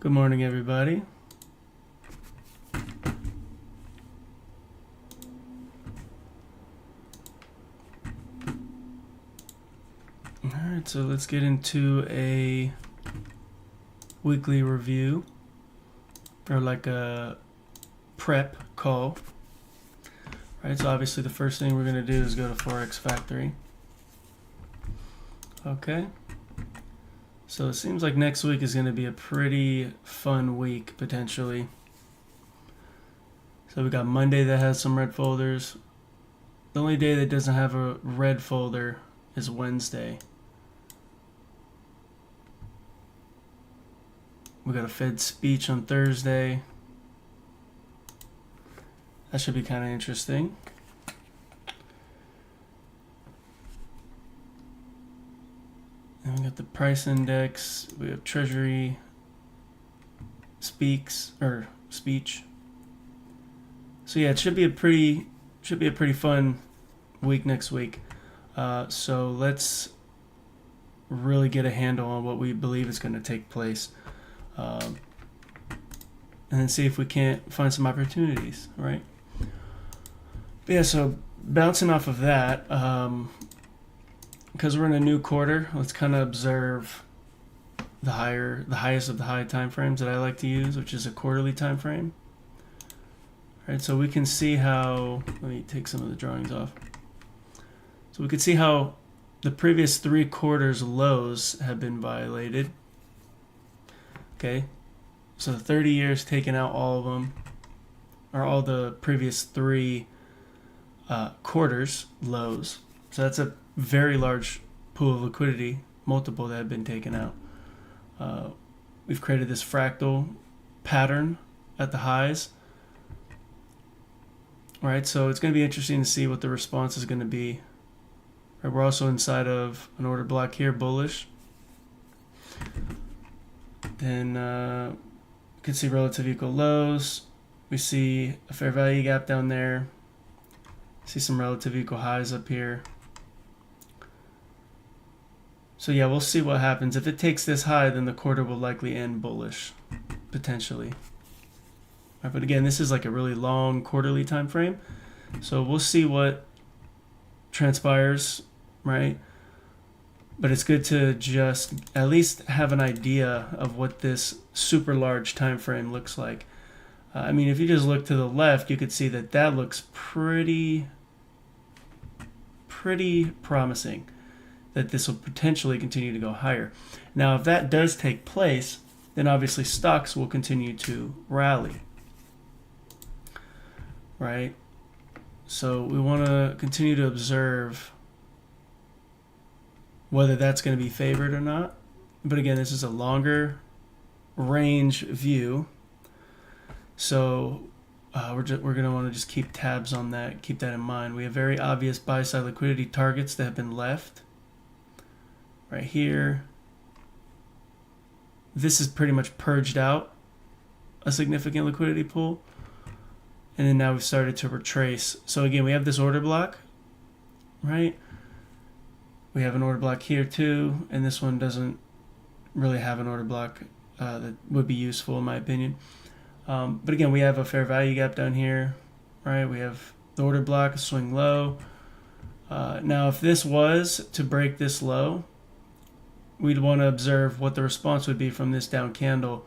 Good morning, everybody. All right, so let's get into a weekly review, or like a prep call. All right, so obviously the first thing we're going to do is go to Forex Factory. Okay. So it seems like next week is going to be a pretty fun week, potentially. So we got Monday that has some red folders. The only day that doesn't have a red folder is Wednesday. We got a Fed speech on Thursday. That should be kind of interesting. And we got the price index. We have Treasury speech. So yeah, it should be a pretty fun week next week. So let's really get a handle on what we believe is going to take place, and then see if we can't find some opportunities, right? But yeah, so bouncing off of that, because we're in a new quarter, let's kind of observe the highest of the high time frames that I like to use, which is a quarterly time frame. All right, so we can see how, let me take some of the drawings off. So we can see how the previous 3 quarters lows have been violated. Okay, so the 30 years taking out all of them, or all the previous 3 quarters lows. So that's a very large pool of liquidity, multiple that have been taken out. We've created this fractal pattern at the highs. All right, so it's going to be interesting to see what the response is going to be. Right, we're also inside of an order block here, bullish. Then you can see relative equal lows. We see a fair value gap down there. See some relative equal highs up here. So yeah, we'll see what happens. If it takes this high, then the quarter will likely end bullish, potentially. Right, but again, this is like a really long quarterly time frame. So we'll see what transpires, right? But it's good to just at least have an idea of what this super large time frame looks like. I mean, if you just look to the left, you could see that that looks pretty promising, that this will potentially continue to go higher. Now, if that does take place, then obviously stocks will continue to rally, right? So we want to continue to observe whether that's going to be favored or not. But again, this is a longer range view, so we're going to want to just keep tabs on that, keep that in mind. We have very obvious buy side liquidity targets that have been left right here. This is pretty much purged out a significant liquidity pool, and then now we've started to retrace. So again, we have this order block, right? We have an order block here too, and this one doesn't really have an order block that would be useful in my opinion. But again, we have a fair value gap down here, right? We have the order block, a swing low. Now, if this was to break this low, we'd want to observe what the response would be from this down candle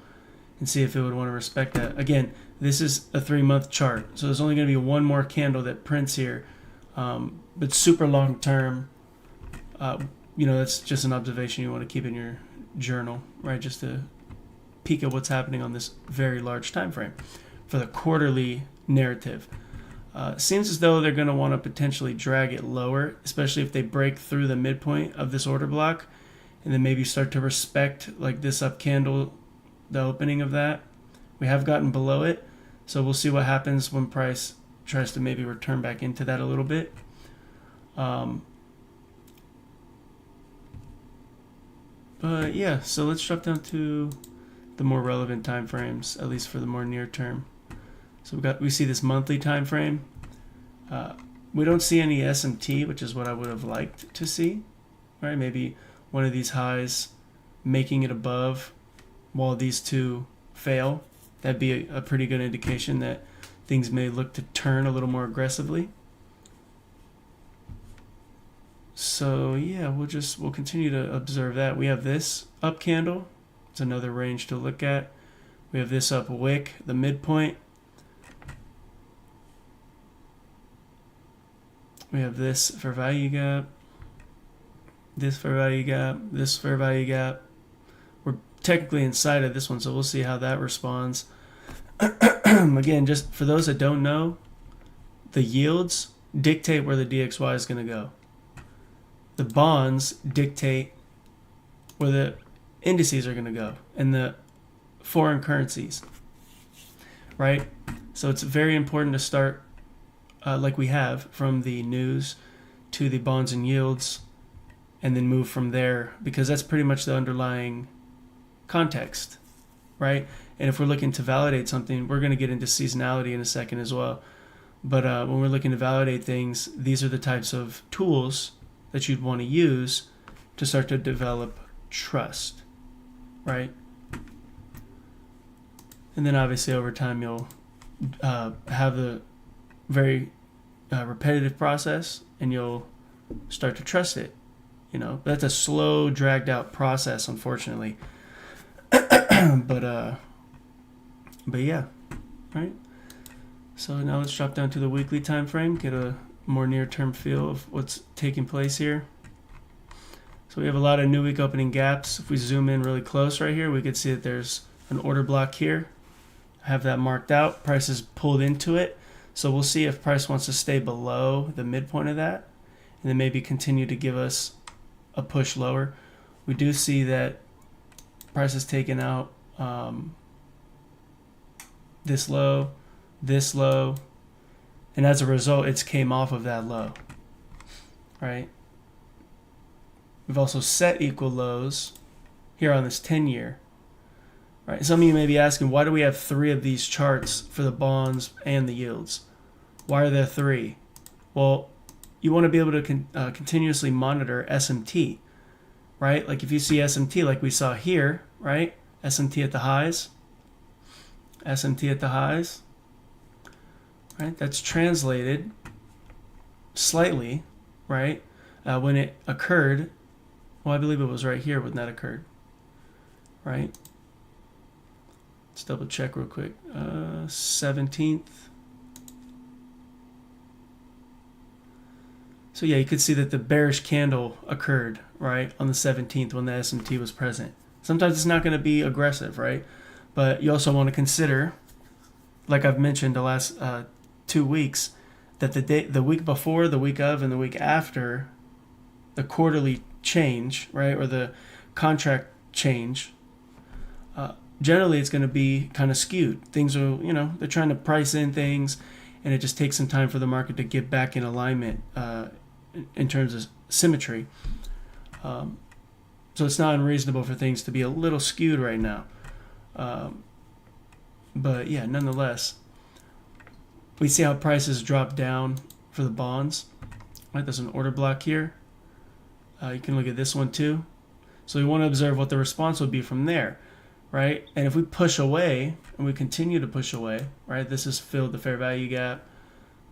and see if it would want to respect that. Again, this is a 3-month chart, so there's only going to be one more candle that prints here, but super long term. That's just an observation you want to keep in your journal, right? Just to peek at what's happening on this very large time frame for the quarterly narrative. Seems as though they're going to want to potentially drag it lower, especially if they break through the midpoint of this order block and then maybe start to respect like this up candle, the opening of that. We have gotten below it, so we'll see what happens when price tries to maybe return back into that a little bit. But yeah, so let's drop down to the more relevant time frames, at least for the more near term. So we see this monthly time frame. We don't see any SMT, which is what I would have liked to see, right? Maybe one of these highs making it above while these two fail, that'd be a pretty good indication that things may look to turn a little more aggressively. So yeah, we'll continue to observe that. We have this up candle. It's another range to look at. We have this up wick, the midpoint. We have this fair value gap, this fair value gap, this fair value gap. We're technically inside of this one, so we'll see how that responds. Again, just for those that don't know, the yields dictate where the DXY is going to go. The bonds dictate where the indices are going to go, and the foreign currencies, right? So it's very important to start like we have, from the news to the bonds and yields, and then move from there, because that's pretty much the underlying context, right? And if we're looking to validate something, we're going to get into seasonality in a second as well. But when we're looking to validate things, these are the types of tools that you'd want to use to start to develop trust, right? And then obviously over time you'll have the very repetitive process, and you'll start to trust it. You know, that's a slow, dragged out process, unfortunately. but yeah, right? So now let's drop down to the weekly time frame, get a more near-term feel of what's taking place here. So we have a lot of new week opening gaps. If we zoom in really close right here, we could see that there's an order block here. I have that marked out. Price is pulled into it. So we'll see if price wants to stay below the midpoint of that, and then maybe continue to give us a push lower. We do see that price has taken out this low, and as a result, it's came off of that low, right? We've also set equal lows here on this 10-year, right? Some of you may be asking, why do we have 3 of these charts for the bonds and the yields? Why are there 3? Well, you want to be able to continuously monitor SMT, right? Like if you see SMT like we saw here, right? SMT at the highs, SMT at the highs, right? That's translated slightly, right? When it occurred, well, I believe it was right here when that occurred, right? Let's double check real quick. 17th. So yeah, you could see that the bearish candle occurred, right, on the 17th when the SMT was present. Sometimes it's not going to be aggressive, right? But you also want to consider, like I've mentioned the last 2 weeks, that the week before, the week of, and the week after the quarterly change, right, or the contract change, generally it's going to be kind of skewed. Things are, they're trying to price in things, and it just takes some time for the market to get back in alignment in terms of symmetry. So it's not unreasonable for things to be a little skewed right now. But yeah, nonetheless, we see how prices drop down for the bonds. Right, there's an order block here. You can look at this one too. So we want to observe what the response would be from there, right? And if we push away and we continue to push away, right? This has filled the fair value gap.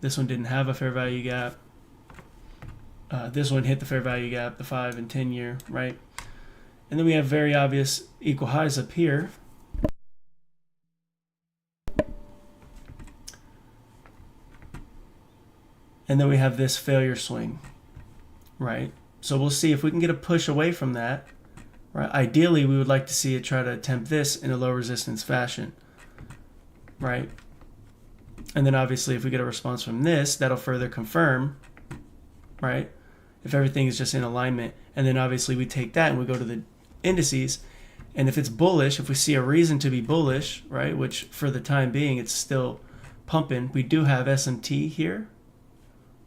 This one didn't have a fair value gap. This one hit the fair value gap, the 5 and 10 year, right? And then we have very obvious equal highs up here. And then we have this failure swing, right? So we'll see if we can get a push away from that, right? Ideally, we would like to see it try to attempt this in a low resistance fashion, right? And then obviously if we get a response from this, that'll further confirm, right? If everything is just in alignment. And then obviously we take that and we go to the indices. And if it's bullish, if we see a reason to be bullish, right, which for the time being, it's still pumping. We do have SMT here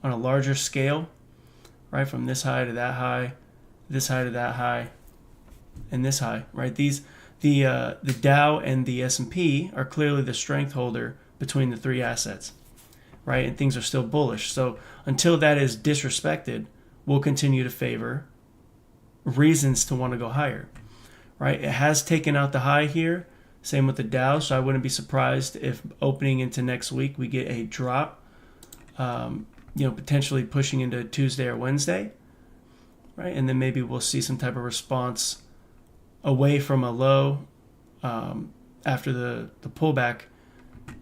on a larger scale, right, from this high to that high, this high to that high, and this high, right? The Dow and the S&P are clearly the strength holder between the 3 assets, right? And things are still bullish. So until that is disrespected, we'll continue to favor reasons to want to go higher, right? It has taken out the high here, Same with the Dow. So I wouldn't be surprised if opening into next week we get a drop, potentially pushing into Tuesday or Wednesday, right? And then maybe we'll see some type of response away from a low after the pullback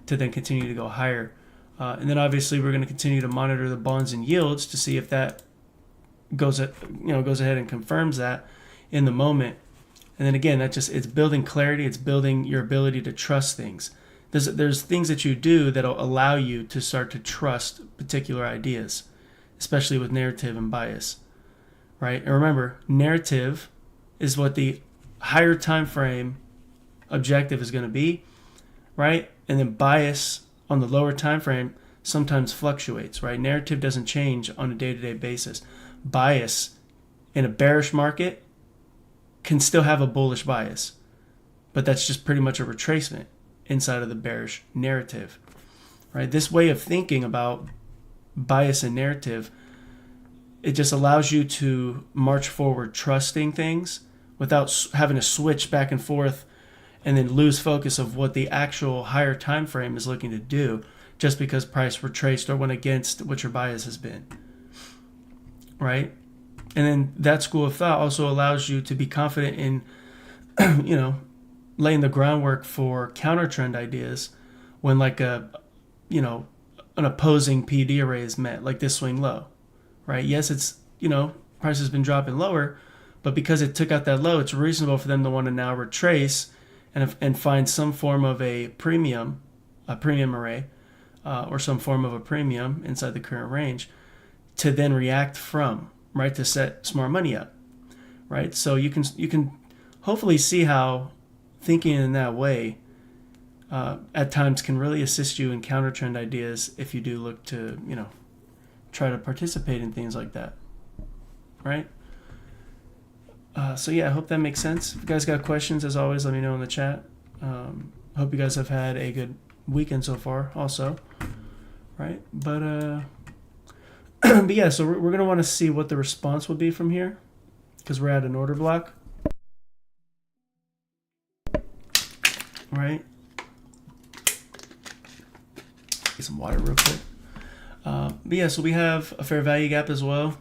to then continue to go higher. And then obviously we're going to continue to monitor the bonds and yields to see if that goes ahead and confirms that in the moment. And then again, it's building clarity. It's building your ability to trust things. There's things that you do that'll allow you to start to trust particular ideas, especially with narrative and bias, right? And remember, narrative is what the higher time frame objective is going to be, right? And then bias on the lower time frame sometimes fluctuates, right? Narrative doesn't change on a day-to-day basis. Bias in a bearish market can still have a bullish bias, but that's just pretty much a retracement inside of the bearish narrative, right? This way of thinking about bias and narrative, it just allows you to march forward trusting things without having to switch back and forth and then lose focus of what the actual higher time frame is looking to do just because price retraced or went against what your bias has been, right? And then that school of thought also allows you to be confident in, laying the groundwork for counter trend ideas when like an opposing PD array is met, like this swing low, right? Yes, it's, price has been dropping lower, but because it took out that low, it's reasonable for them to want to now retrace and find some form of a premium array, or some form of a premium inside the current range to then react from, right, to set smart money up, right? So you can hopefully see how thinking in that way at times can really assist you in counter trend ideas if you do look to, try to participate in things like that, right? So yeah, I hope that makes sense. If you guys got questions, as always, let me know in the chat. Hope you guys have had a good weekend so far also, right? But but yeah, so we're going to want to see what the response will be from here because we're at an order block, right? Get some water real quick. But yeah, so we have a fair value gap as well.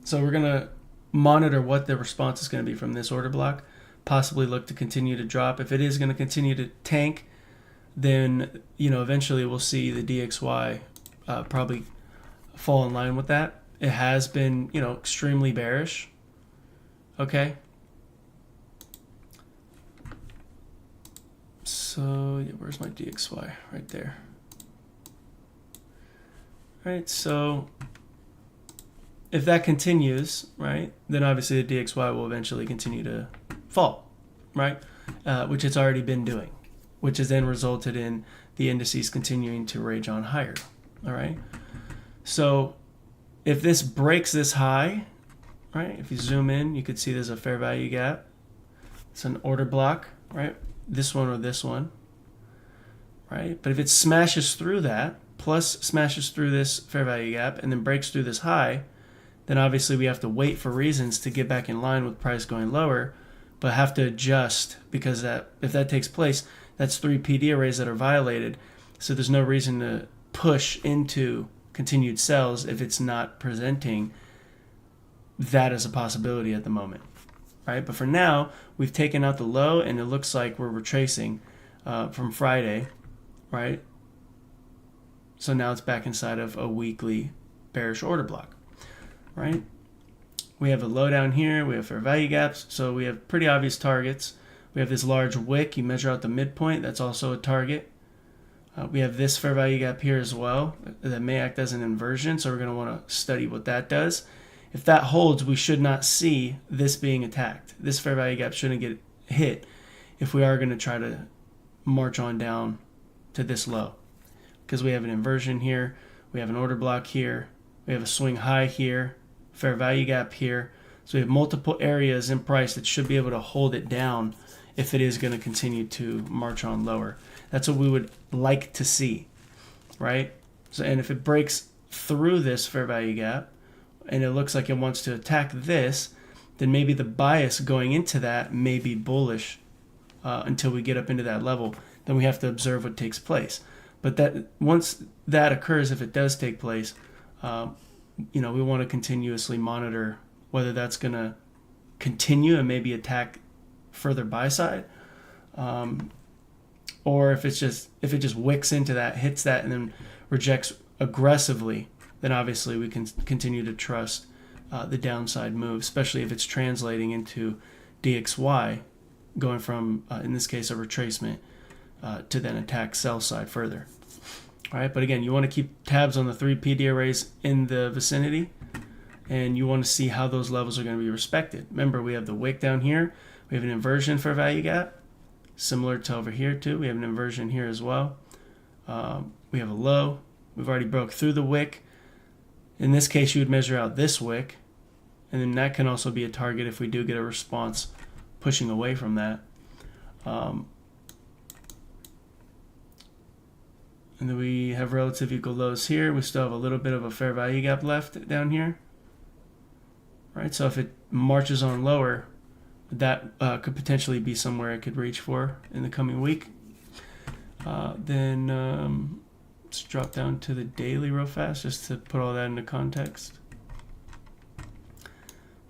So we're going to monitor what the response is going to be from this order block, possibly look to continue to drop. If it is going to continue to tank, then, eventually we'll see the DXY probably fall in line with that. It has been, extremely bearish. Okay. So, yeah, where's my DXY? Right there. Right, so if that continues, right, then obviously the DXY will eventually continue to fall, right? Which it's already been doing, which has then resulted in the indices continuing to rage on higher, all right? So if this breaks this high, right, if you zoom in, you could see there's a fair value gap. It's an order block, right? This one or this one, right? But if it smashes through that, plus smashes through this fair value gap, and then breaks through this high, then obviously we have to wait for reasons to get back in line with price going lower, but have to adjust because if that takes place, that's 3 PD arrays that are violated. So there's no reason to push into continued sells if it's not presenting that as a possibility at the moment, right? But for now, we've taken out the low and it looks like we're retracing from Friday, right? So now it's back inside of a weekly bearish order block, right? We have a low down here. We have fair value gaps. So we have pretty obvious targets. We have this large wick. You measure out the midpoint. That's also a target. We have this fair value gap here as well that may act as an inversion. So we're going to want to study what that does. If that holds, we should not see this being attacked. This fair value gap shouldn't get hit if we are going to try to march on down to this low. Because we have an inversion here. We have an order block here. We have a swing high here. Fair value gap here. So we have multiple areas in price that should be able to hold it down if it is going to continue to march on lower. That's what we would like to see, right? So, and if it breaks through this fair value gap and it looks like it wants to attack this, then maybe the bias going into that may be bullish until we get up into that level. Then we have to observe what takes place. But that once that occurs, if it does take place, we want to continuously monitor whether that's going to continue and maybe attack further buy side, or if it just wicks into that, hits that, and then rejects aggressively, then obviously we can continue to trust the downside move, especially if it's translating into DXY, going from, in this case, a retracement to then attack sell side further. All right, but again, you want to keep tabs on the 3 PD arrays in the vicinity, and you want to see how those levels are going to be respected. Remember, we have the wick down here. We have an inversion for value gap, similar to over here too. We have an inversion here as well. We have a low. We've already broke through the wick. In this case, you would measure out this wick, and then that can also be a target if we do get a response pushing away from that. And then we have relative equal lows here. We still have a little bit of a fair value gap left down here. Right, so if it marches on lower, that could potentially be somewhere it could reach for in the coming week. Then let's drop down to the daily real fast just to put all that into context.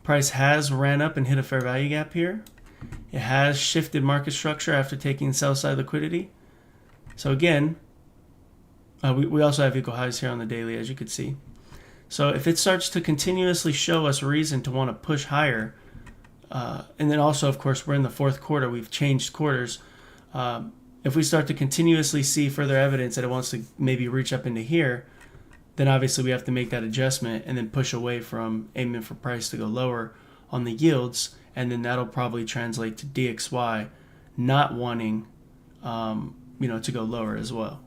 Price has ran up and hit a fair value gap here. It has shifted market structure after taking sell side liquidity. So again, we also have equal highs here on the daily, as you could see. So if it starts to continuously show us reason to want to push higher, and then also, of course, we're in the fourth quarter, we've changed quarters. If we start to continuously see further evidence that it wants to maybe reach up into here, then obviously we have to make that adjustment and then push away from aiming for price to go lower on the yields, and then that'll probably translate to DXY not wanting to go lower as well,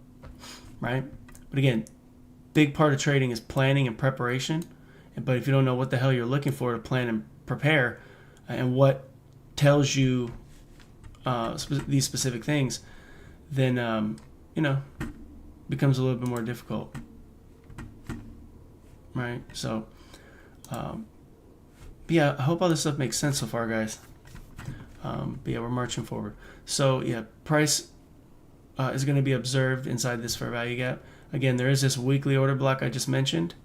right? But again, big part of trading is planning and preparation. But if you don't know what the hell you're looking for to plan and prepare, and what tells you these specific things, then becomes a little bit more difficult, right? So yeah, I hope all this stuff makes sense so far, guys. But yeah, we're marching forward. So yeah, price is going to be observed inside this fair value gap. Again, there is this weekly order block I just mentioned.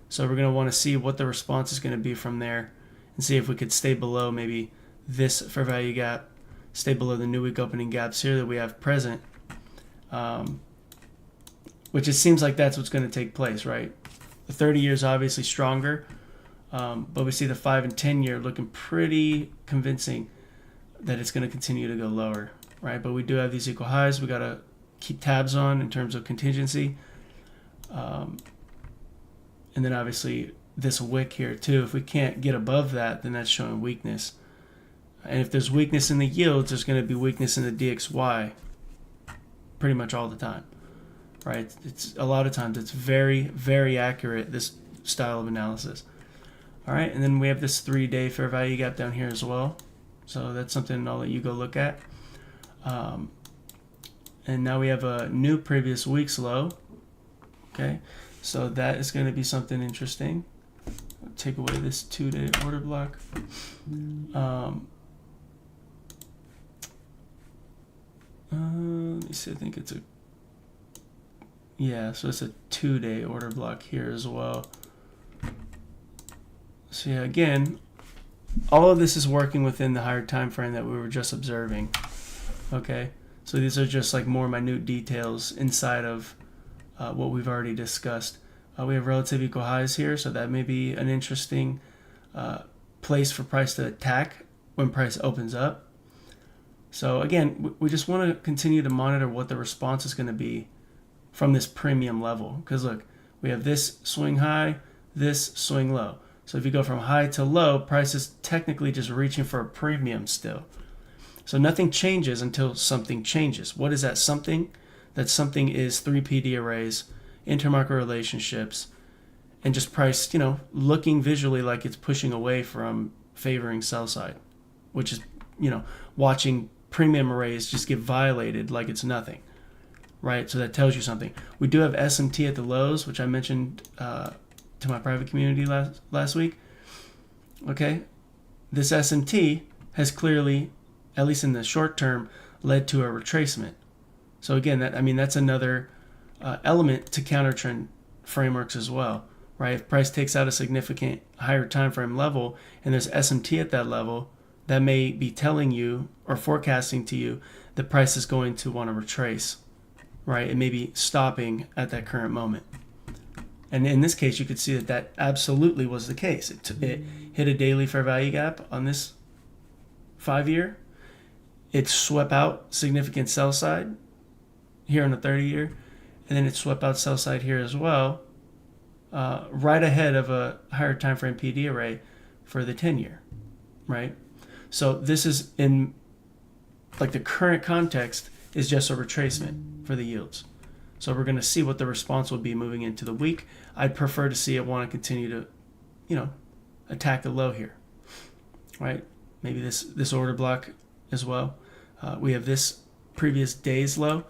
So we're going to want to see what the response is going to be from there and see if we could stay below maybe this fair value gap, stay below the new week opening gaps here that we have present, which it seems like that's what's going to take place, right? The 30 year is obviously stronger, but we see the 5 and 10 year looking pretty convincing that it's going to continue to go lower, right? But we do have these equal highs we got to keep tabs on in terms of contingency. And then obviously this wick here too, if we can't get above that, then that's showing weakness. And if there's weakness in the yields, there's going to be weakness in the DXY pretty much all the time, right? It's a lot of times it's very, very accurate, this style of analysis. All right, and then we have this 3-day fair value gap down here as well. So that's something I'll let you go look at. And now we have a new previous week's low. Okay, so that is going to be something interesting. I'll take away this 2-day order block. Let me see, I think it's so it's a 2-day order block here as well. So yeah, again, all of this is working within the higher time frame that we were just observing. Okay, so these are just like more minute details inside of what we've already discussed. We have relative equal highs here, so that may be an interesting place for price to attack when price opens up. So again, we just want to continue to monitor what the response is going to be from this premium level. Because look, we have this swing high, this swing low. So if you go from high to low, price is technically just reaching for a premium still. So nothing changes until something changes. What is that something? That something is 3 PD arrays, intermarket relationships, and just price, looking visually like it's pushing away from favoring sell side, which is, watching premium arrays just get violated like it's nothing, right? So that tells you something. We do have SMT at the lows, which I mentioned to my private community last week. Okay, this SMT has clearly, at least in the short term, led to a retracement. So again, that's another element to counter trend frameworks as well, right? If price takes out a significant higher time frame level and there's SMT at that level, that may be telling you or forecasting to you the price is going to want to retrace, right? It may be stopping at that current moment. And in this case, you could see that absolutely was the case. It hit a daily fair value gap on this 5-year. It swept out significant sell side here on the 30-year, and then it swept out sell side here as well, right ahead of a higher time frame PD array for the 10-year, right? So this is in like the current context is just a retracement for the yields. So we're going to see what the response will be moving into the week. I'd prefer to see it want to continue to, attack the low here, right? Maybe this order block as well. We have this previous day's low,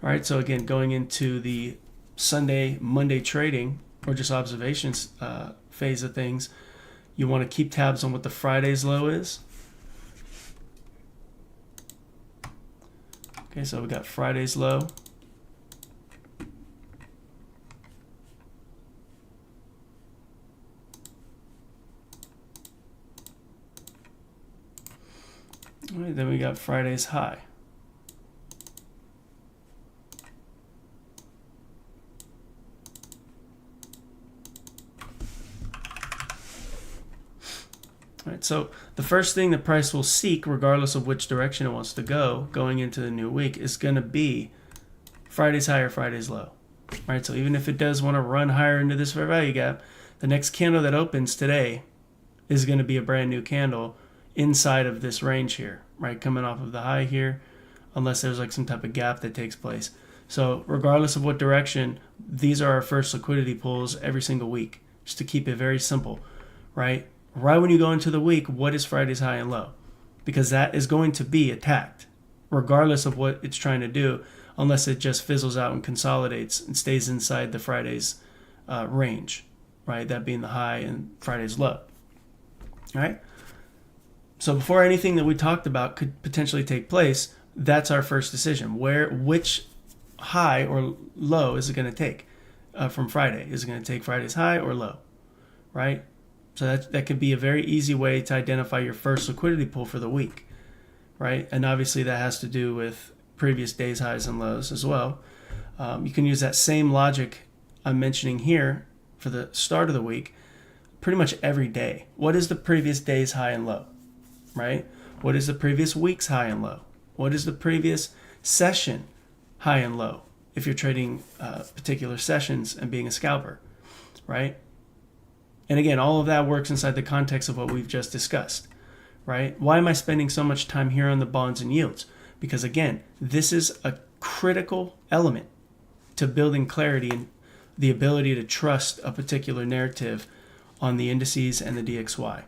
right? So again, going into the Sunday, Monday trading or just observations phase of things, you want to keep tabs on what the Friday's low is. Okay, so we got Friday's low. All right, then we got Friday's high. All right, so the first thing the price will seek, regardless of which direction it wants to go, going into the new week, is going to be Friday's high or Friday's low. All right, so even if it does want to run higher into this fair value gap, the next candle that opens today is going to be a brand new candle inside of this range here, right? Coming off of the high here, unless there's like some type of gap that takes place. So regardless of what direction, these are our first liquidity pools every single week, just to keep it very simple, right? Right when you go into the week, what is Friday's high and low? Because that is going to be attacked, regardless of what it's trying to do, unless it just fizzles out and consolidates and stays inside the Friday's range, right? That being the high and Friday's low, right? So before anything that we talked about could potentially take place, that's our first decision. Which high or low is it going to take from Friday? Is it going to take Friday's high or low, right? So that could be a very easy way to identify your first liquidity pool for the week, right? And obviously that has to do with previous day's highs and lows as well. You can use that same logic I'm mentioning here for the start of the week pretty much every day. What is the previous day's high and low, right? What is the previous week's high and low? What is the previous session high and low if you're trading particular sessions and being a scalper, right? And again, all of that works inside the context of what we've just discussed, right? Why am I spending so much time here on the bonds and yields? Because again, this is a critical element to building clarity and the ability to trust a particular narrative on the indices and the DXY.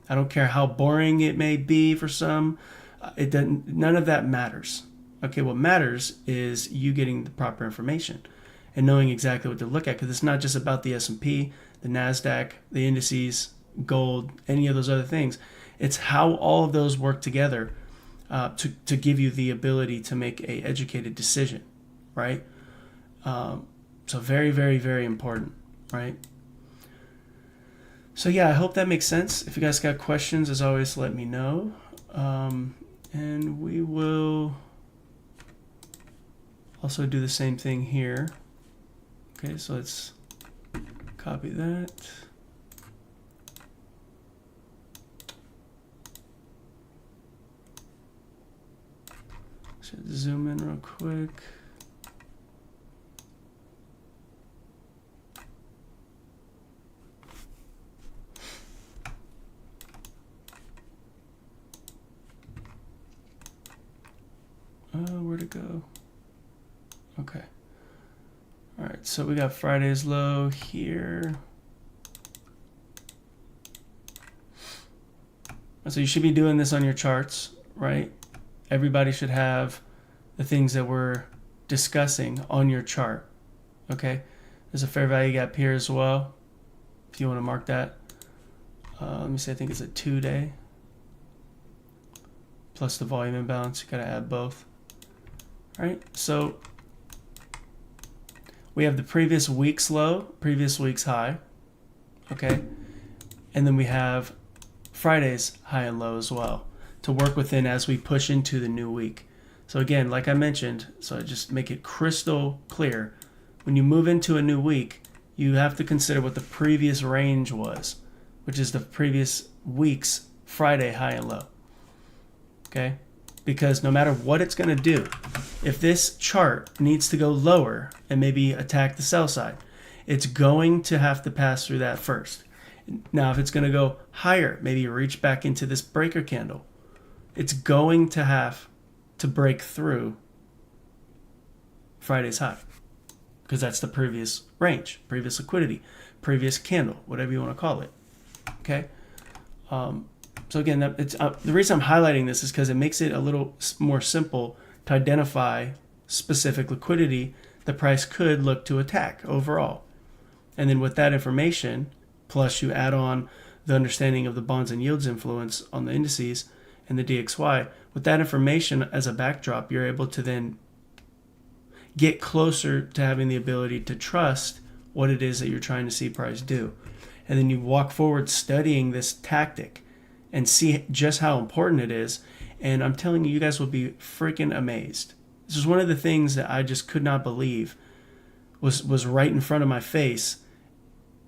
I don't care how boring it may be for some, none of that matters. Okay, what matters is you getting the proper information and knowing exactly what to look at, because it's not just about the S&P, the NASDAQ, the indices, gold, any of those other things. It's how all of those work together to give you the ability to make an educated decision, right? So very, very, very important, right? So yeah, I hope that makes sense. If you guys got questions, as always, let me know. And we will also do the same thing here. Okay, so let's copy that. Should zoom in real quick. Where'd it go? Okay. All right, so we got Friday's low here. So you should be doing this on your charts, right? Everybody should have the things that we're discussing on your chart, okay? There's a fair value gap here as well, if you want to mark that. Let me see, I think it's a 2-day. Plus the volume imbalance, you gotta add both. right? So we have the previous week's low, previous week's high, okay? And then we have Friday's high and low as well to work within as we push into the new week. So again, like I mentioned, so I just make it crystal clear, when you move into a new week, you have to consider what the previous range was, which is the previous week's Friday high and low, okay? Because no matter what it's going to do, if this chart needs to go lower and maybe attack the sell side, it's going to have to pass through that first. Now, if it's going to go higher, maybe reach back into this breaker candle, it's going to have to break through Friday's high because that's the previous range, previous liquidity, previous candle, whatever you want to call it. Okay. So again, it's the reason I'm highlighting this is because it makes it a little more simple to identify specific liquidity the price could look to attack overall. And then with that information, plus you add on the understanding of the bonds and yields influence on the indices and the DXY, with that information as a backdrop, you're able to then get closer to having the ability to trust what it is that you're trying to see price do. And then you walk forward studying this tactic and see just how important it is. And I'm telling you, you guys will be freaking amazed. This is one of the things that I just could not believe was right in front of my face.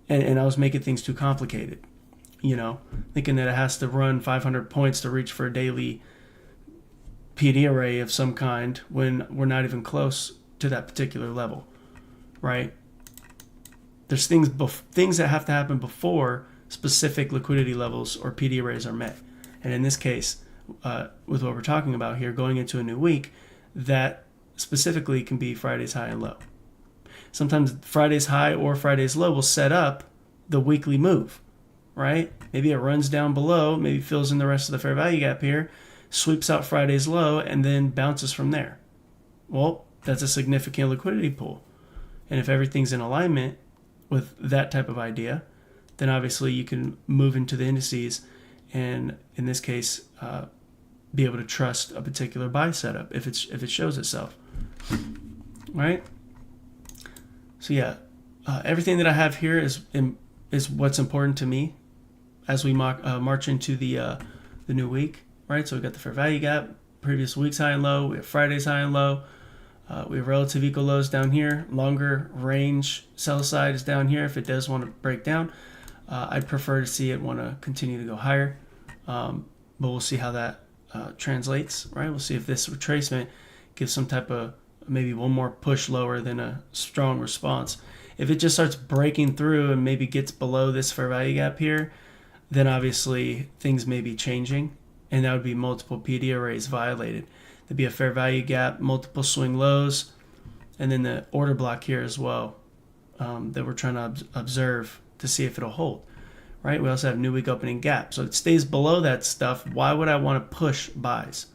And I was making things too complicated, you know, thinking that it has to run 500 points to reach for a daily PD array of some kind when we're not even close to that particular level, right? There's things that have to happen before specific liquidity levels or PD arrays are met. And in this case, with what we're talking about here, going into a new week, that specifically can be Friday's high and low. Sometimes Friday's high or Friday's low will set up the weekly move, right? Maybe it runs down below, maybe fills in the rest of the fair value gap here, sweeps out Friday's low, and then bounces from there. Well, that's a significant liquidity pool. And if everything's in alignment with that type of idea, then obviously you can move into the indices and, in this case, be able to trust a particular buy setup if it shows itself, right? So yeah, everything that I have here is what's important to me as we march into the new week, right? So we got the fair value gap, previous week's high and low. We have Friday's high and low. We have relative equal lows down here. Longer range sell side is down here if it does want to break down. I'd prefer to see it want to continue to go higher, but we'll see how that translates, right? We'll see if this retracement gives some type of maybe one more push lower than a strong response. If it just starts breaking through and maybe gets below this fair value gap here, then obviously things may be changing, and that would be multiple PD arrays violated. There'd be a fair value gap, multiple swing lows, and then the order block here as well that we're trying to observe to see if it'll hold, right? We also have new week opening gap. So it stays below that stuff. Why would I want to push buys,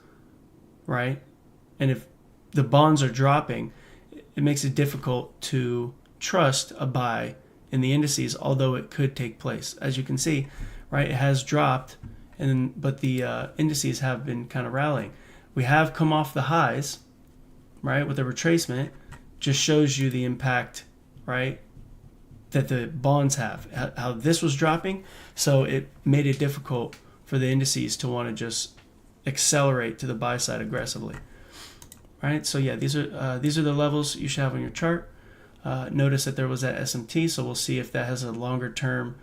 right? And if the bonds are dropping, it makes it difficult to trust a buy in the indices, although it could take place. As you can see, right, it has dropped, but the indices have been kind of rallying. We have come off the highs, right, with a retracement. Just shows you the impact, right, that the bonds have, how this was dropping. So it made it difficult for the indices to want to just accelerate to the buy side aggressively. Right, so yeah, these are the levels you should have on your chart. Notice that there was that SMT, so we'll see if that has a longer term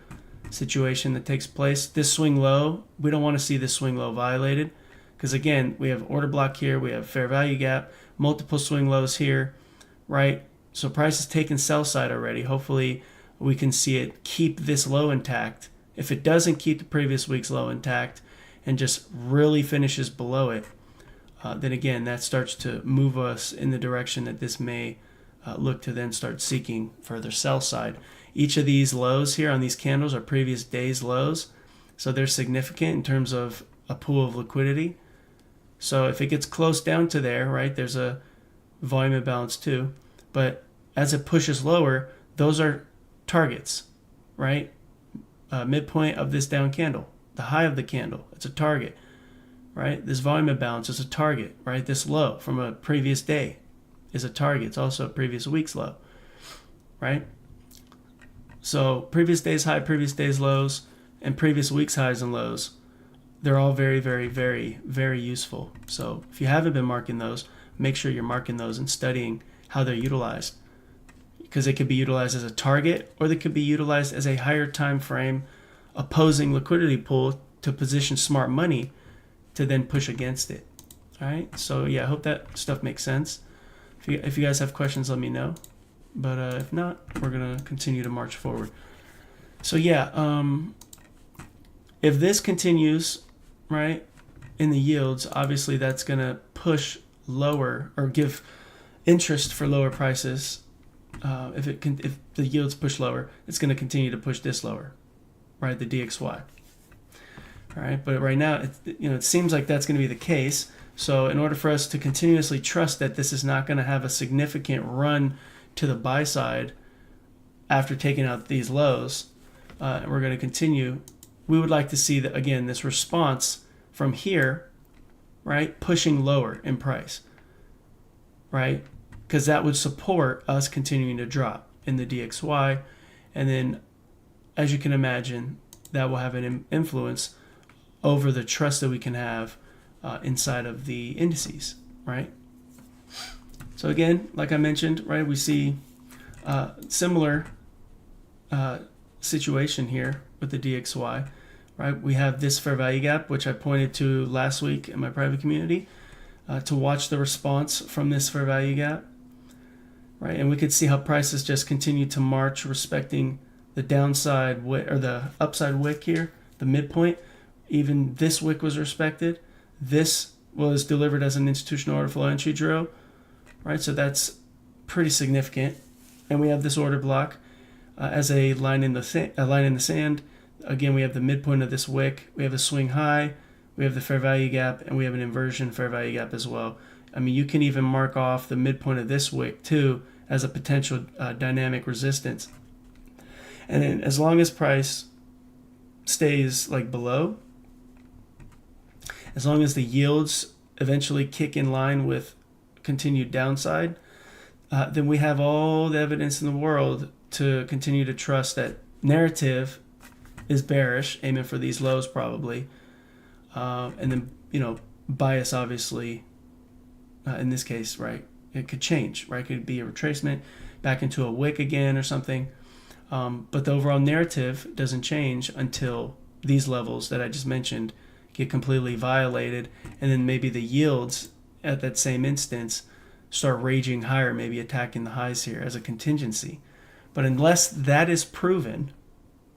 situation that takes place. This swing low, we don't want to see this swing low violated because again, we have order block here, we have fair value gap, multiple swing lows here, right? So price is taking sell side already. Hopefully we can see it keep this low intact. If it doesn't keep the previous week's low intact and just really finishes below it, then again, that starts to move us in the direction that this may look to then start seeking further sell side. Each of these lows here on these candles are previous day's lows, so they're significant in terms of a pool of liquidity. So if it gets close down to there, right, there's a volume imbalance too, but as it pushes lower, those are targets, right? Midpoint of this down candle, the high of the candle, it's a target. right? This volume imbalance is a target, right? This low from a previous day is a target. It's also a previous week's low, right? So previous day's high, previous day's lows, and previous week's highs and lows, they're all very, very, very, very useful. So if you haven't been marking those, make sure you're marking those and studying how they're utilized, because they could be utilized as a target, or they could be utilized as a higher time frame opposing liquidity pool to position smart money to then push against it. All right. So yeah, I hope that stuff makes sense. If you guys have questions, let me know. But if not, we're gonna continue to march forward. So yeah, if this continues, right, in the yields, obviously that's gonna push lower or give interest for lower prices. If the yields push lower, it's gonna continue to push this lower, right, the DXY. All right, but right now, it seems like that's going to be the case. So in order for us to continuously trust that this is not going to have a significant run to the buy side after taking out these lows, and we're going to continue, we would like to see that, again, this response from here, right, pushing lower in price, right, because that would support us continuing to drop in the DXY. And then, as you can imagine, that will have an influence over the trust that we can have inside of the indices, right? So again, like I mentioned, right, we see similar situation here with the DXY, right? We have this fair value gap, which I pointed to last week in my private community, to watch the response from this fair value gap, right? And we could see how prices just continue to march, respecting the downside or the upside wick here, the midpoint. Even this wick was respected. This was delivered as an institutional order flow entry drill, right? So that's pretty significant. And we have this order block as a line in the sand. Again, we have the midpoint of this wick. We have a swing high. We have the fair value gap, and we have an inversion fair value gap as well. I mean, you can even mark off the midpoint of this wick too as a potential dynamic resistance. And then as long as price stays like below, as long as the yields eventually kick in line with continued downside, then we have all the evidence in the world to continue to trust that narrative is bearish, aiming for these lows probably. And then, bias obviously, in this case, right, it could change, right? It could be a retracement back into a wick again or something. But the overall narrative doesn't change until these levels that I just mentioned get completely violated, and then maybe the yields at that same instance start raging higher, maybe attacking the highs here as a contingency. But unless that is proven,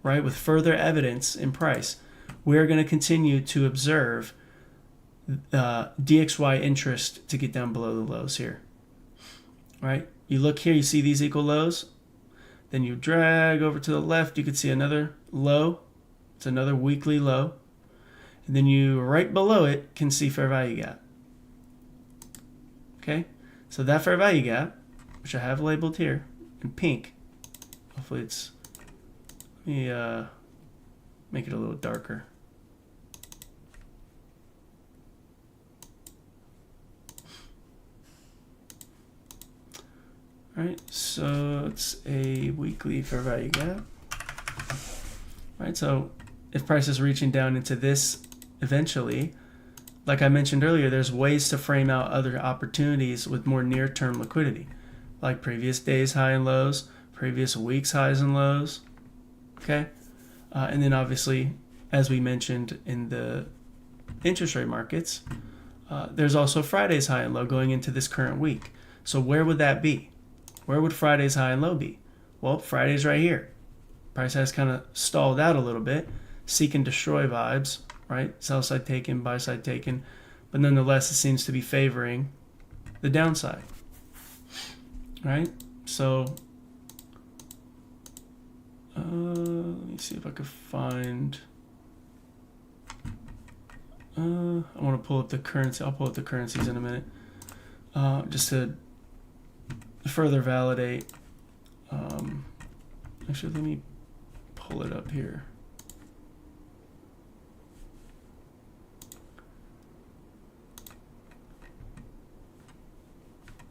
right, with further evidence in price, we're going to continue to observe DXY interest to get down below the lows here, right? You look here, you see these equal lows, then you drag over to the left, you can see another low. It's another weekly low. And then you, right below it, can see fair value gap. Okay? So that fair value gap, which I have labeled here in pink, hopefully it's, let me make it a little darker. All right, so it's a weekly fair value gap. All right, so if price is reaching down into this eventually, like I mentioned earlier, there's ways to frame out other opportunities with more near-term liquidity, like previous days high and lows, previous weeks highs and lows, okay? And then obviously, as we mentioned in the interest rate markets, there's also Friday's high and low going into this current week. So where would that be? Where would Friday's high and low be? Well, Friday's right here. Price has kind of stalled out a little bit, seek and destroy vibes, right? Sell side taken, buy side taken, but nonetheless, it seems to be favoring the downside, right? So, let me see if I could find. I want to pull up the currency. I'll pull up the currencies in a minute, just to further validate. Actually, let me pull it up here.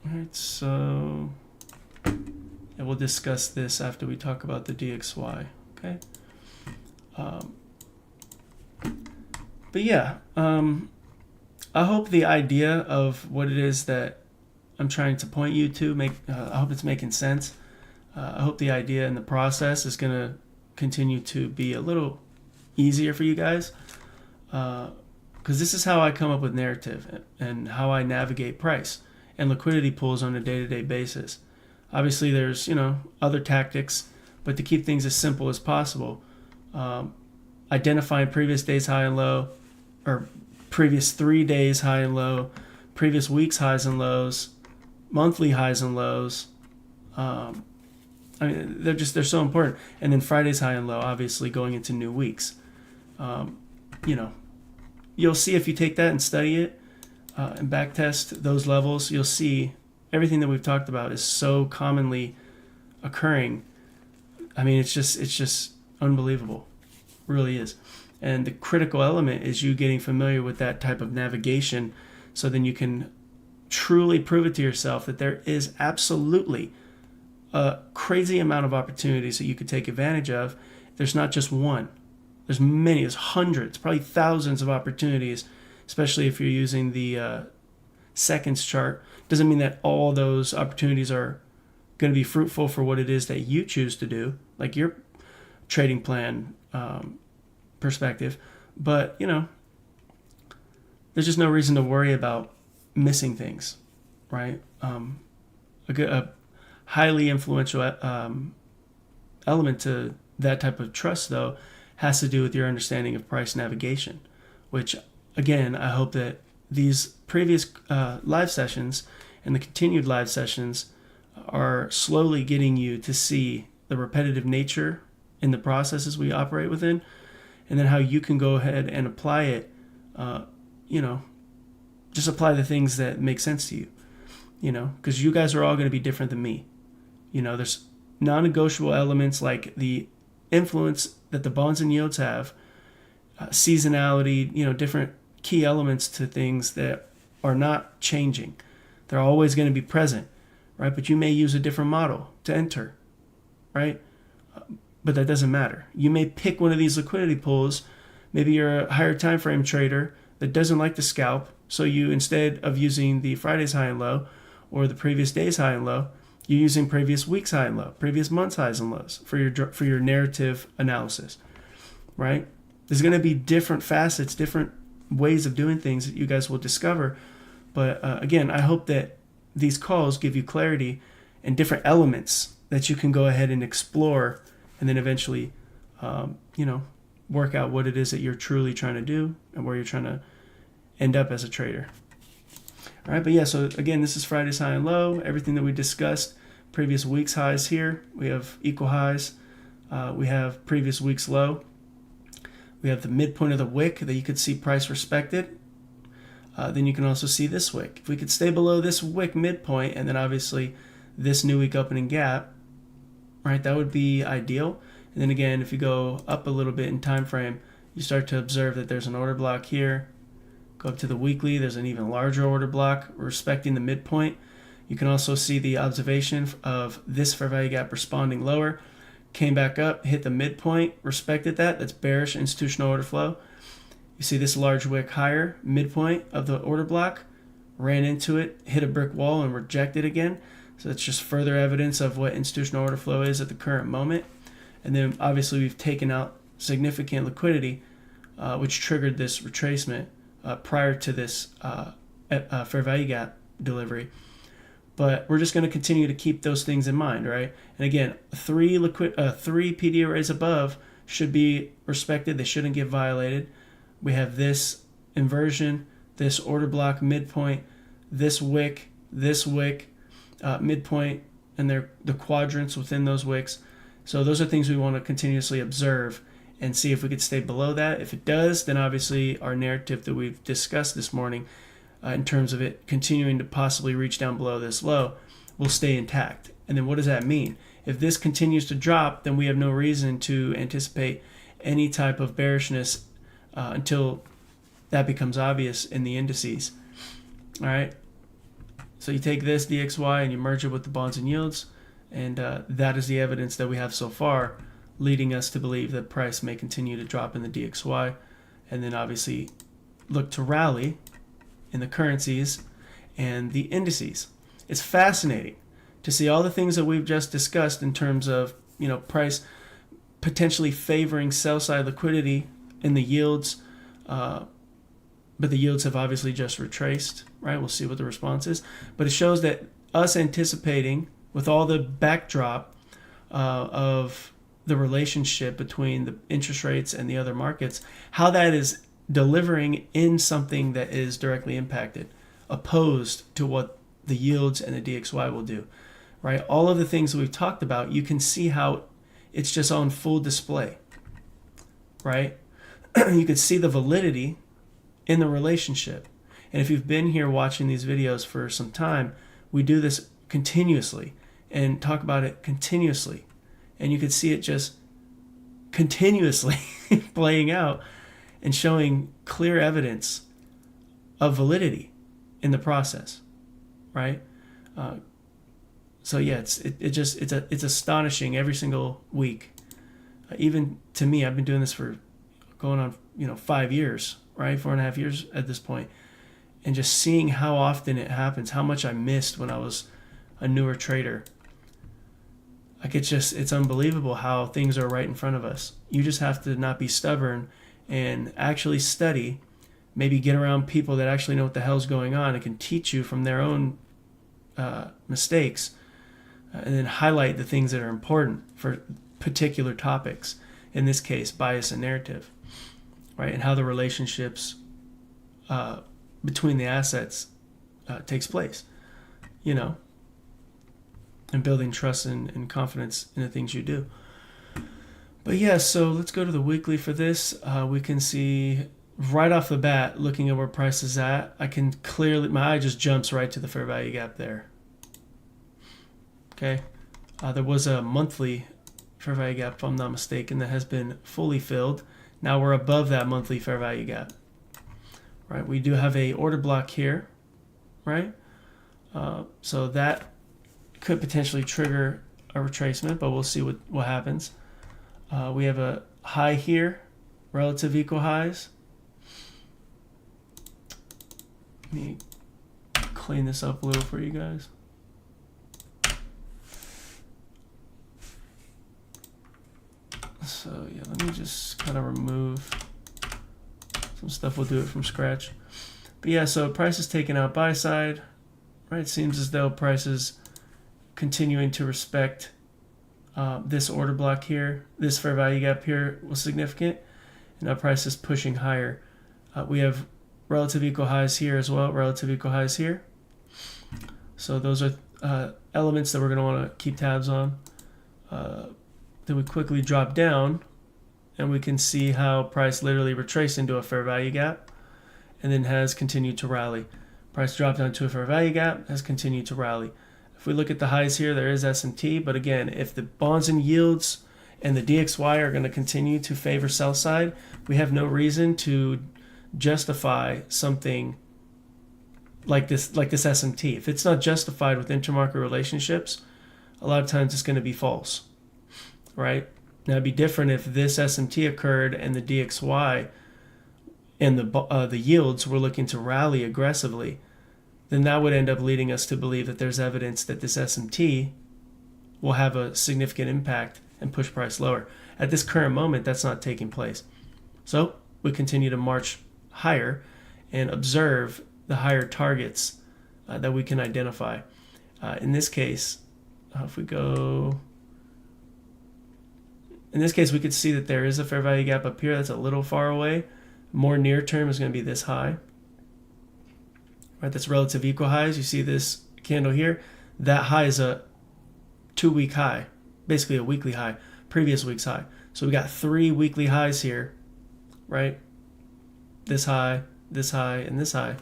All right, so and we'll discuss this after we talk about the DXY. Okay. But yeah, I hope the idea of what it is that I'm trying to point you to I hope it's making sense. I hope the idea and the process is going to continue to be a little easier for you guys, because this is how I come up with narrative and how I navigate price and liquidity pools on a day-to-day basis. Obviously, there's other tactics, but to keep things as simple as possible, identifying previous days high and low, or previous 3 days high and low, previous weeks highs and lows, monthly highs and lows. I mean, they're so important. And then Friday's high and low, obviously going into new weeks. You'll see if you take that and study it and backtest those levels, you'll see everything that we've talked about is so commonly occurring. I mean, it's just unbelievable. It really is. And the critical element is you getting familiar with that type of navigation, so then you can truly prove it to yourself that there is absolutely a crazy amount of opportunities that you could take advantage of. There's not just one. There's many. There's hundreds, probably thousands of opportunities, especially if you're using the seconds chart. Doesn't mean that all those opportunities are going to be fruitful for what it is that you choose to do, like your trading plan perspective. But, there's just no reason to worry about missing things, right? A highly influential element to that type of trust, though, has to do with your understanding of price navigation, which, again, I hope that these previous live sessions and the continued live sessions are slowly getting you to see the repetitive nature in the processes we operate within, and then how you can go ahead and apply it, just apply the things that make sense to you, because you guys are all going to be different than me. There's non-negotiable elements like the influence that the bonds and yields have, seasonality, different key elements to things that are not changing. They're always going to be present, right? But you may use a different model to enter, right? But that doesn't matter. You may pick one of these liquidity pools. Maybe you're a higher time frame trader that doesn't like to scalp. So you, instead of using the Friday's high and low or the previous day's high and low, you're using previous week's high and low, previous month's highs and lows for your narrative analysis, right? There's going to be different facets, different ways of doing things that you guys will discover. But again, I hope that these calls give you clarity and different elements that you can go ahead and explore, and then eventually, work out what it is that you're truly trying to do and where you're trying to end up as a trader. All right, but yeah, so again, this is Friday's high and low. Everything that we discussed, previous week's highs here. We have equal highs. We have previous week's low. We have the midpoint of the wick that you could see price respected. Then you can also see this wick. If we could stay below this wick midpoint, and then obviously this new week opening gap, right, that would be ideal. And then again, if you go up a little bit in time frame, you start to observe that there's an order block here. Go up to the weekly, there's an even larger order block respecting the midpoint. You can also see the observation of this fair value gap responding lower, came back up, hit the midpoint, respected that. That's bearish institutional order flow. You see this large wick higher, midpoint of the order block, ran into it, hit a brick wall, and rejected again. So that's just further evidence of what institutional order flow is at the current moment. And then obviously we've taken out significant liquidity, which triggered this retracement prior to this fair value gap delivery. But we're just going to continue to keep those things in mind, right? And again, three PD arrays above should be respected. They shouldn't get violated. We have this inversion, this order block midpoint, this wick, midpoint, and the quadrants within those wicks. So those are things we want to continuously observe and see if we could stay below that. If it does, then obviously our narrative that we've discussed this morning in terms of it continuing to possibly reach down below this low will stay intact. And then what does that mean? If this continues to drop, then we have no reason to anticipate any type of bearishness until that becomes obvious in the indices. All right. So you take this DXY and you merge it with the bonds and yields, and that is the evidence that we have so far, leading us to believe that price may continue to drop in the DXY, and then obviously look to rally in the currencies and the indices. It's fascinating to see all the things that we've just discussed in terms of, price potentially favoring sell side liquidity in the yields, but the yields have obviously just retraced, right? We'll see what the response is, but it shows that us anticipating with all the backdrop of the relationship between the interest rates and the other markets, how that is delivering in something that is directly impacted, opposed to what the yields and the DXY will do, right? All of the things that we've talked about, you can see how it's just on full display, right? You can see the validity in the relationship. And if you've been here watching these videos for some time, we do this continuously and talk about it continuously. And you can see it just continuously playing out and showing clear evidence of validity in the process, right? So yeah, it's astonishing every single week. Even to me, I've been doing this for going on 5 years, right? 4.5 years at this point, and just seeing how often it happens, how much I missed when I was a newer trader. Like it's unbelievable how things are right in front of us. You just have to not be stubborn and actually study, maybe get around people that actually know what the hell's going on and can teach you from their own mistakes, and then highlight the things that are important for particular topics. In this case, bias and narrative, right? And how the relationships between the assets takes place, and building trust and confidence in the things you do. But yeah, so let's go to the weekly for this. We can see right off the bat, looking at where price is at, I can clearly, my eye just jumps right to the fair value gap there. Okay, there was a monthly fair value gap, if I'm not mistaken, that has been fully filled. Now we're above that monthly fair value gap, right? We do have a order block here, right? So that could potentially trigger a retracement, but we'll see what happens. We have a high here, relative equal highs. Let me clean this up a little for you guys. So yeah, let me just kind of remove some stuff. We'll do it from scratch. But yeah, so price is taken out buy side, right? It seems as though price is continuing to respect this order block here. This fair value gap here was significant, and now price is pushing higher. We have relative equal highs here as well, relative equal highs here. So those are elements that we're going to want to keep tabs on. Then we quickly drop down, and we can see how price literally retraced into a fair value gap and then has continued to rally. Price dropped down to a fair value gap, has continued to rally. If we look at the highs here, there is S&T, but again, if the bonds and yields and the DXY are going to continue to favor sell side, we have no reason to justify something like this S&T. If it's not justified with intermarket relationships, a lot of times it's going to be false, right? Now it'd be different if this S&T occurred and the DXY and the yields were looking to rally aggressively. Then that would end up leading us to believe that there's evidence that this S&T will have a significant impact and push price lower. At this current moment, that's not taking place. So we continue to march higher and observe the higher targets that we can identify. In this case, if we go... In this case, we could see that there is a fair value gap up here that's a little far away. More near term is going to be this high. Right, that's relative equal highs. You see this candle here. That high is a 2-week high, basically a weekly high, previous week's high. So we got 3 weekly highs here, right? This high, and this high.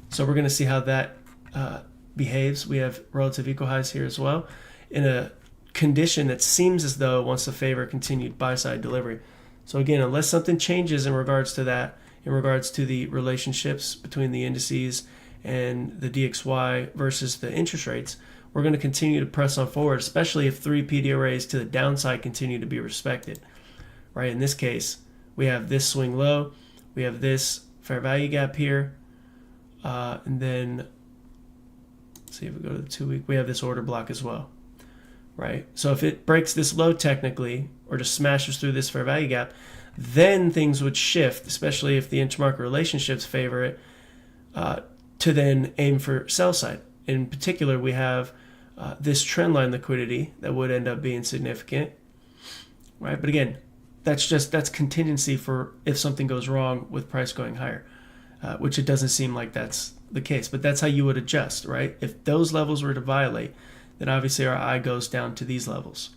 So we're going to see how that behaves. We have relative equal highs here as well, in a condition that seems as though it wants to favor continued buy-side delivery. So again, unless something changes in regards to that, in regards to the relationships between the indices and the DXY versus the interest rates, we're going to continue to press on forward, especially if 3 PD arrays to the downside continue to be respected, right? In this case, we have this swing low, we have this fair value gap here, and then let's see if we go to the 2 week, we have this order block as well, right? So if it breaks this low technically, or just smashes through this fair value gap, then things would shift, especially if the intermarket relationships favor it, to then aim for sell side. In particular, we have this trend line liquidity that would end up being significant, right? But again, that's contingency for if something goes wrong with price going higher, which it doesn't seem like that's the case. But that's how you would adjust, right? If those levels were to violate, then obviously our eye goes down to these levels,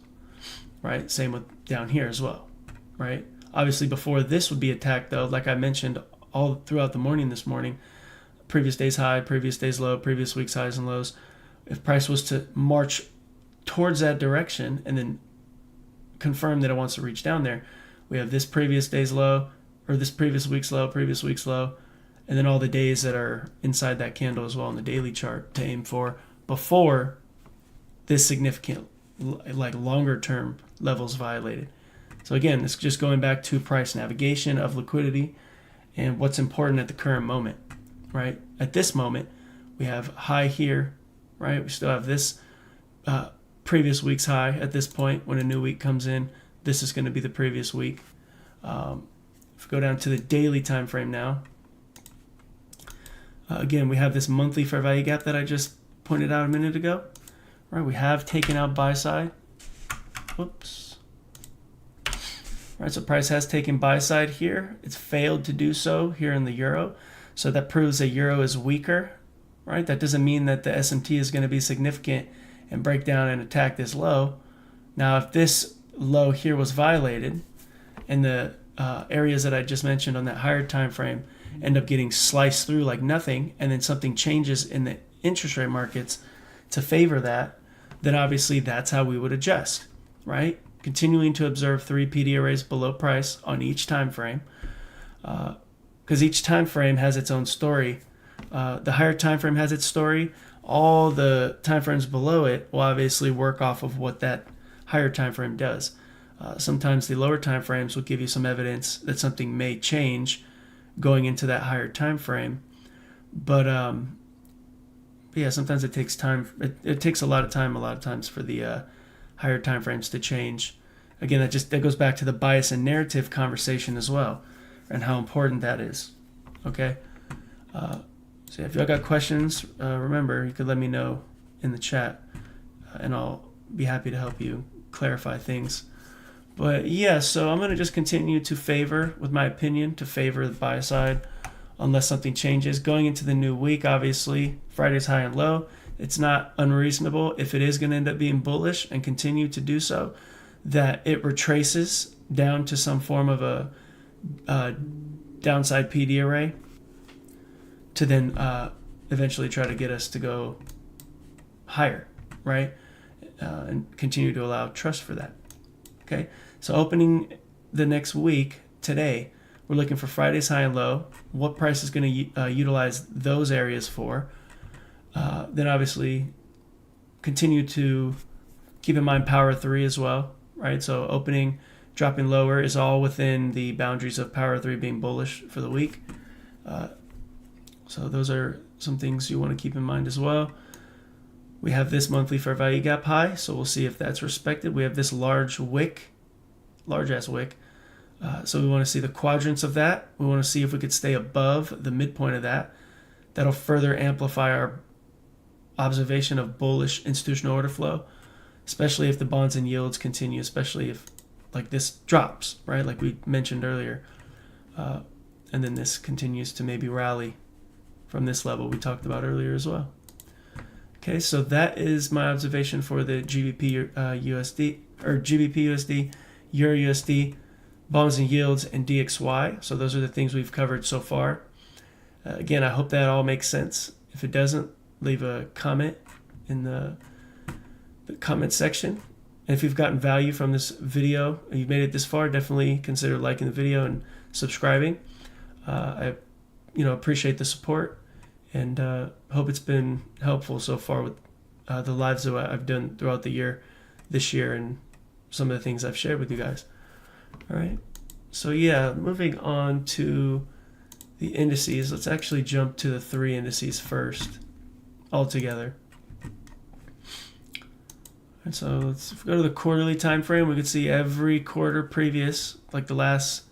right? Same with down here as well, right? Obviously, before this would be attacked, though, like I mentioned all throughout the morning this morning, previous day's high, previous day's low, previous week's highs and lows. If price was to march towards that direction and then confirm that it wants to reach down there, we have this previous day's low, or this previous week's low, and then all the days that are inside that candle as well in the daily chart to aim for before this significant, like longer term levels violated. So again, it's just going back to price navigation of liquidity and what's important at the current moment, right? At this moment, we have high here, right? We still have this previous week's high at this point. When a new week comes in, this is going to be the previous week. If we go down to the daily time frame now, again, we have this monthly fair value gap that I just pointed out a minute ago, right? We have taken out buy side. Whoops. Right, so price has taken buy side here. It's failed to do so here in the euro. So that proves that euro is weaker, right? That doesn't mean that the SMT is going to be significant and break down and attack this low. Now, if this low here was violated and the areas that I just mentioned on that higher time frame end up getting sliced through like nothing, and then something changes in the interest rate markets to favor that, then obviously that's how we would adjust, right? Continuing to observe 3 PD arrays below price on each time frame, because each time frame has its own story. The higher time frame has its story. All the time frames below it will obviously work off of what that higher time frame does. Sometimes the lower time frames will give you some evidence that something may change going into that higher time frame, but yeah, sometimes it takes time. It takes a lot of times for the higher time frames to change. Again, that goes back to the bias and narrative conversation as well, and how important that is. Okay, so if y'all got questions, remember you could let me know in the chat, and I'll be happy to help you clarify things. But yeah, so I'm going to just continue to favor, with my opinion, to favor the buy side unless something changes. Going into the new week, obviously, Friday's high and low. It's not unreasonable, if it is going to end up being bullish and continue to do so, that it retraces down to some form of a downside PD array to then eventually try to get us to go higher, right? And continue to allow trust for that. Okay, so opening the next week today, we're looking for Friday's high and low, what price is going to utilize those areas for. Then obviously continue to keep in mind power 3 as well, right? So opening, dropping lower is all within the boundaries of power 3 being bullish for the week. So those are some things you want to keep in mind as well. We have this monthly fair value gap high, so we'll see if that's respected. We have this large ass wick. So we want to see the quadrants of that. We want to see if we could stay above the midpoint of that. That'll further amplify our observation of bullish institutional order flow, especially if the bonds and yields continue, especially if like this drops, right? Like we mentioned earlier. And then this continues to maybe rally from this level we talked about earlier as well. Okay, so that is my observation for the GBP USD, or GBP USD, Euro USD, bonds and yields, and DXY. So those are the things we've covered so far. Again, I hope that all makes sense. If it doesn't, leave a comment in the comment section. And if you've gotten value from this video, and you've made it this far, definitely consider liking the video and subscribing. I appreciate the support, And hope it's been helpful so far with the lives that I've done throughout the year, this year, and some of the things I've shared with you guys. All right. So yeah, moving on to the indices. Let's actually jump to the 3 indices first, all together. And so let's go to the quarterly time frame. We can see every quarter previous, like the last,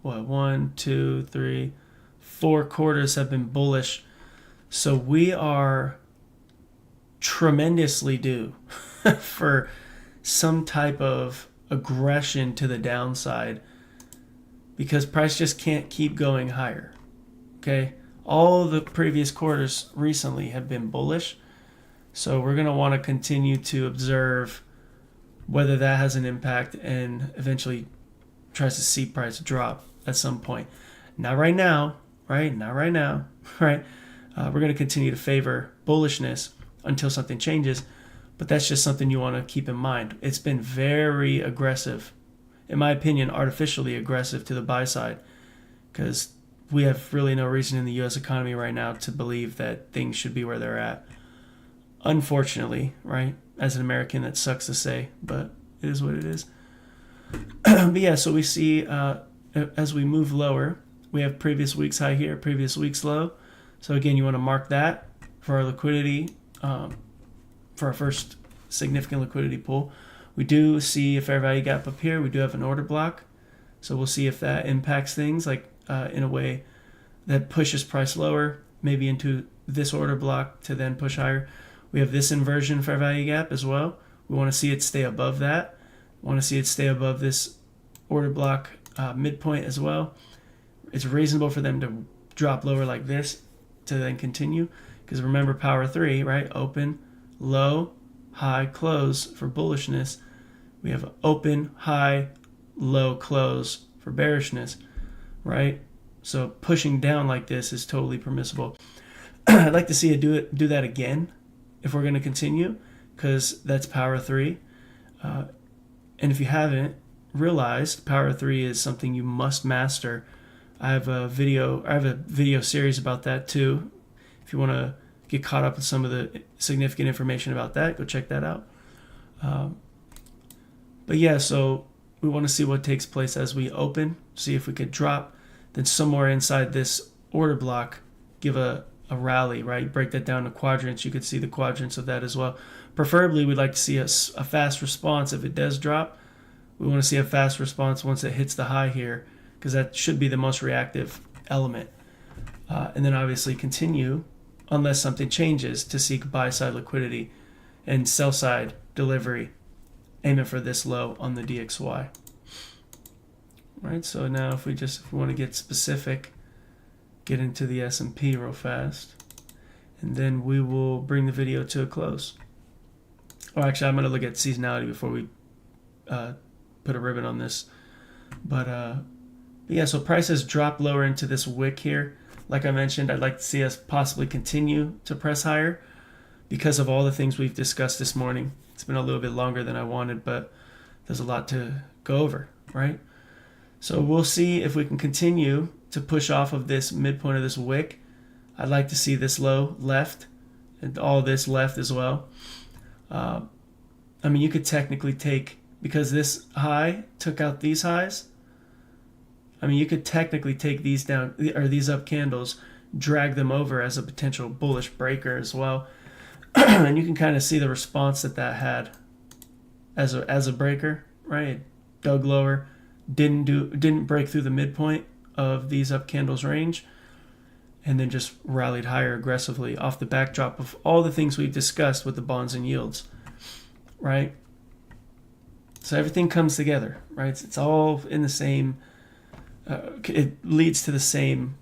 1, 2, 3, 4 quarters have been bullish. So we are tremendously due for some type of aggression to the downside, because price just can't keep going higher. Okay, all the previous quarters recently have been bullish, so we're going to want to continue to observe whether that has an impact and eventually tries to see price drop at some point. Not right now, right? Not right now, right? We're going to continue to favor bullishness until something changes, but that's just something you want to keep in mind. It's been very aggressive, in my opinion, artificially aggressive to the buy side, because we have really no reason in the U.S. economy right now to believe that things should be where they're at. Unfortunately, right? As an American, that sucks to say, but it is what it is. But yeah, so we see as we move lower, we have previous week's high here, previous week's low. So again, you want to mark that for our liquidity, for our first significant liquidity pool. We do see a fair value gap up here. We do have an order block. So we'll see if that impacts things, like in a way that pushes price lower, maybe into this order block to then push higher. We have this inversion fair value gap as well. We want to see it stay above that. We want to see it stay above this order block midpoint as well. It's reasonable for them to drop lower like this to then continue, because remember, power 3, right? Open, low, high, close for bullishness. We have open, high, low, close for bearishness, right? So pushing down like this is totally permissible. I'd like to see it do that again if we're going to continue, because that's power 3. And if you haven't realized, power 3 is something you must master. I have a video series about that too. If you want to get caught up with some of the significant information about that, go check that out. But yeah, so we want to see what takes place as we open, see if we could drop, then somewhere inside this order block, give a rally, right? Break that down to quadrants. You could see the quadrants of that as well. Preferably, we'd like to see a fast response if it does drop. We want to see a fast response once it hits the high here, because that should be the most reactive element. And then obviously continue, unless something changes, to seek buy-side liquidity and sell-side delivery, aiming for this low on the DXY. Right, so now if we want to get specific, get into the S&P real fast, and then we will bring the video to a close. Oh, actually, I'm going to look at seasonality before we put a ribbon on this. But yeah, so prices drop lower into this wick here. Like I mentioned, I'd like to see us possibly continue to press higher because of all the things we've discussed this morning. It's been a little bit longer than I wanted, but there's a lot to go over, right? So we'll see if we can continue to push off of this midpoint of this wick. I'd like to see this low left and all this left as well. I mean, you could technically take, because this high took out these highs, I mean, you could technically take these down, or these up candles, drag them over as a potential bullish breaker as well. And you can kind of see the response that had as a breaker, right? It dug lower, didn't break through the midpoint of these up candles range, and then just rallied higher aggressively off the backdrop of all the things we've discussed with the bonds and yields, right? So everything comes together, right? It's all in the same, it leads to the same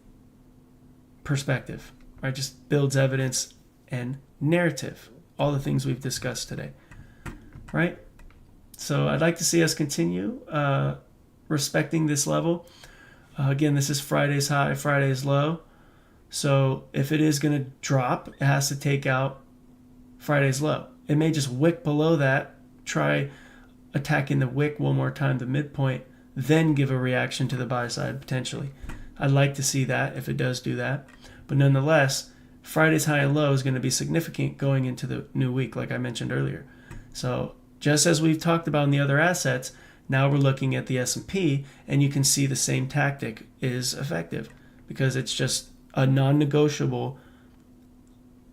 perspective, right? Just builds evidence and narrative, all the things we've discussed today, right? So I'd like to see us continue respecting this level. Again, this is Friday's high, Friday's low. So if it is going to drop, it has to take out Friday's low. It may just wick below that, try attacking the wick one more time, the midpoint, then give a reaction to the buy side potentially. I'd like to see that if it does do that. But nonetheless, Friday's high and low is going to be significant going into the new week, like I mentioned earlier. So just as we've talked about in the other assets, now we're looking at the S&P, and you can see the same tactic is effective because it's just a non-negotiable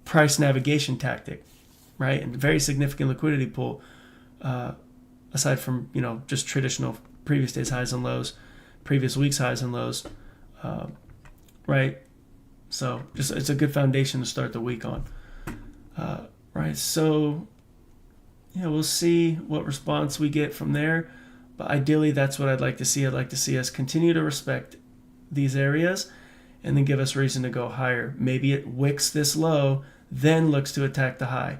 price navigation tactic, right? And very significant liquidity pool, aside from, just traditional previous day's highs and lows, previous week's highs and lows, right? So just it's a good foundation to start the week on, right? So we'll see what response we get from there, but ideally that's what I'd like to see. I'd like to see us continue to respect these areas and then give us reason to go higher. Maybe it wicks this low, then looks to attack the high.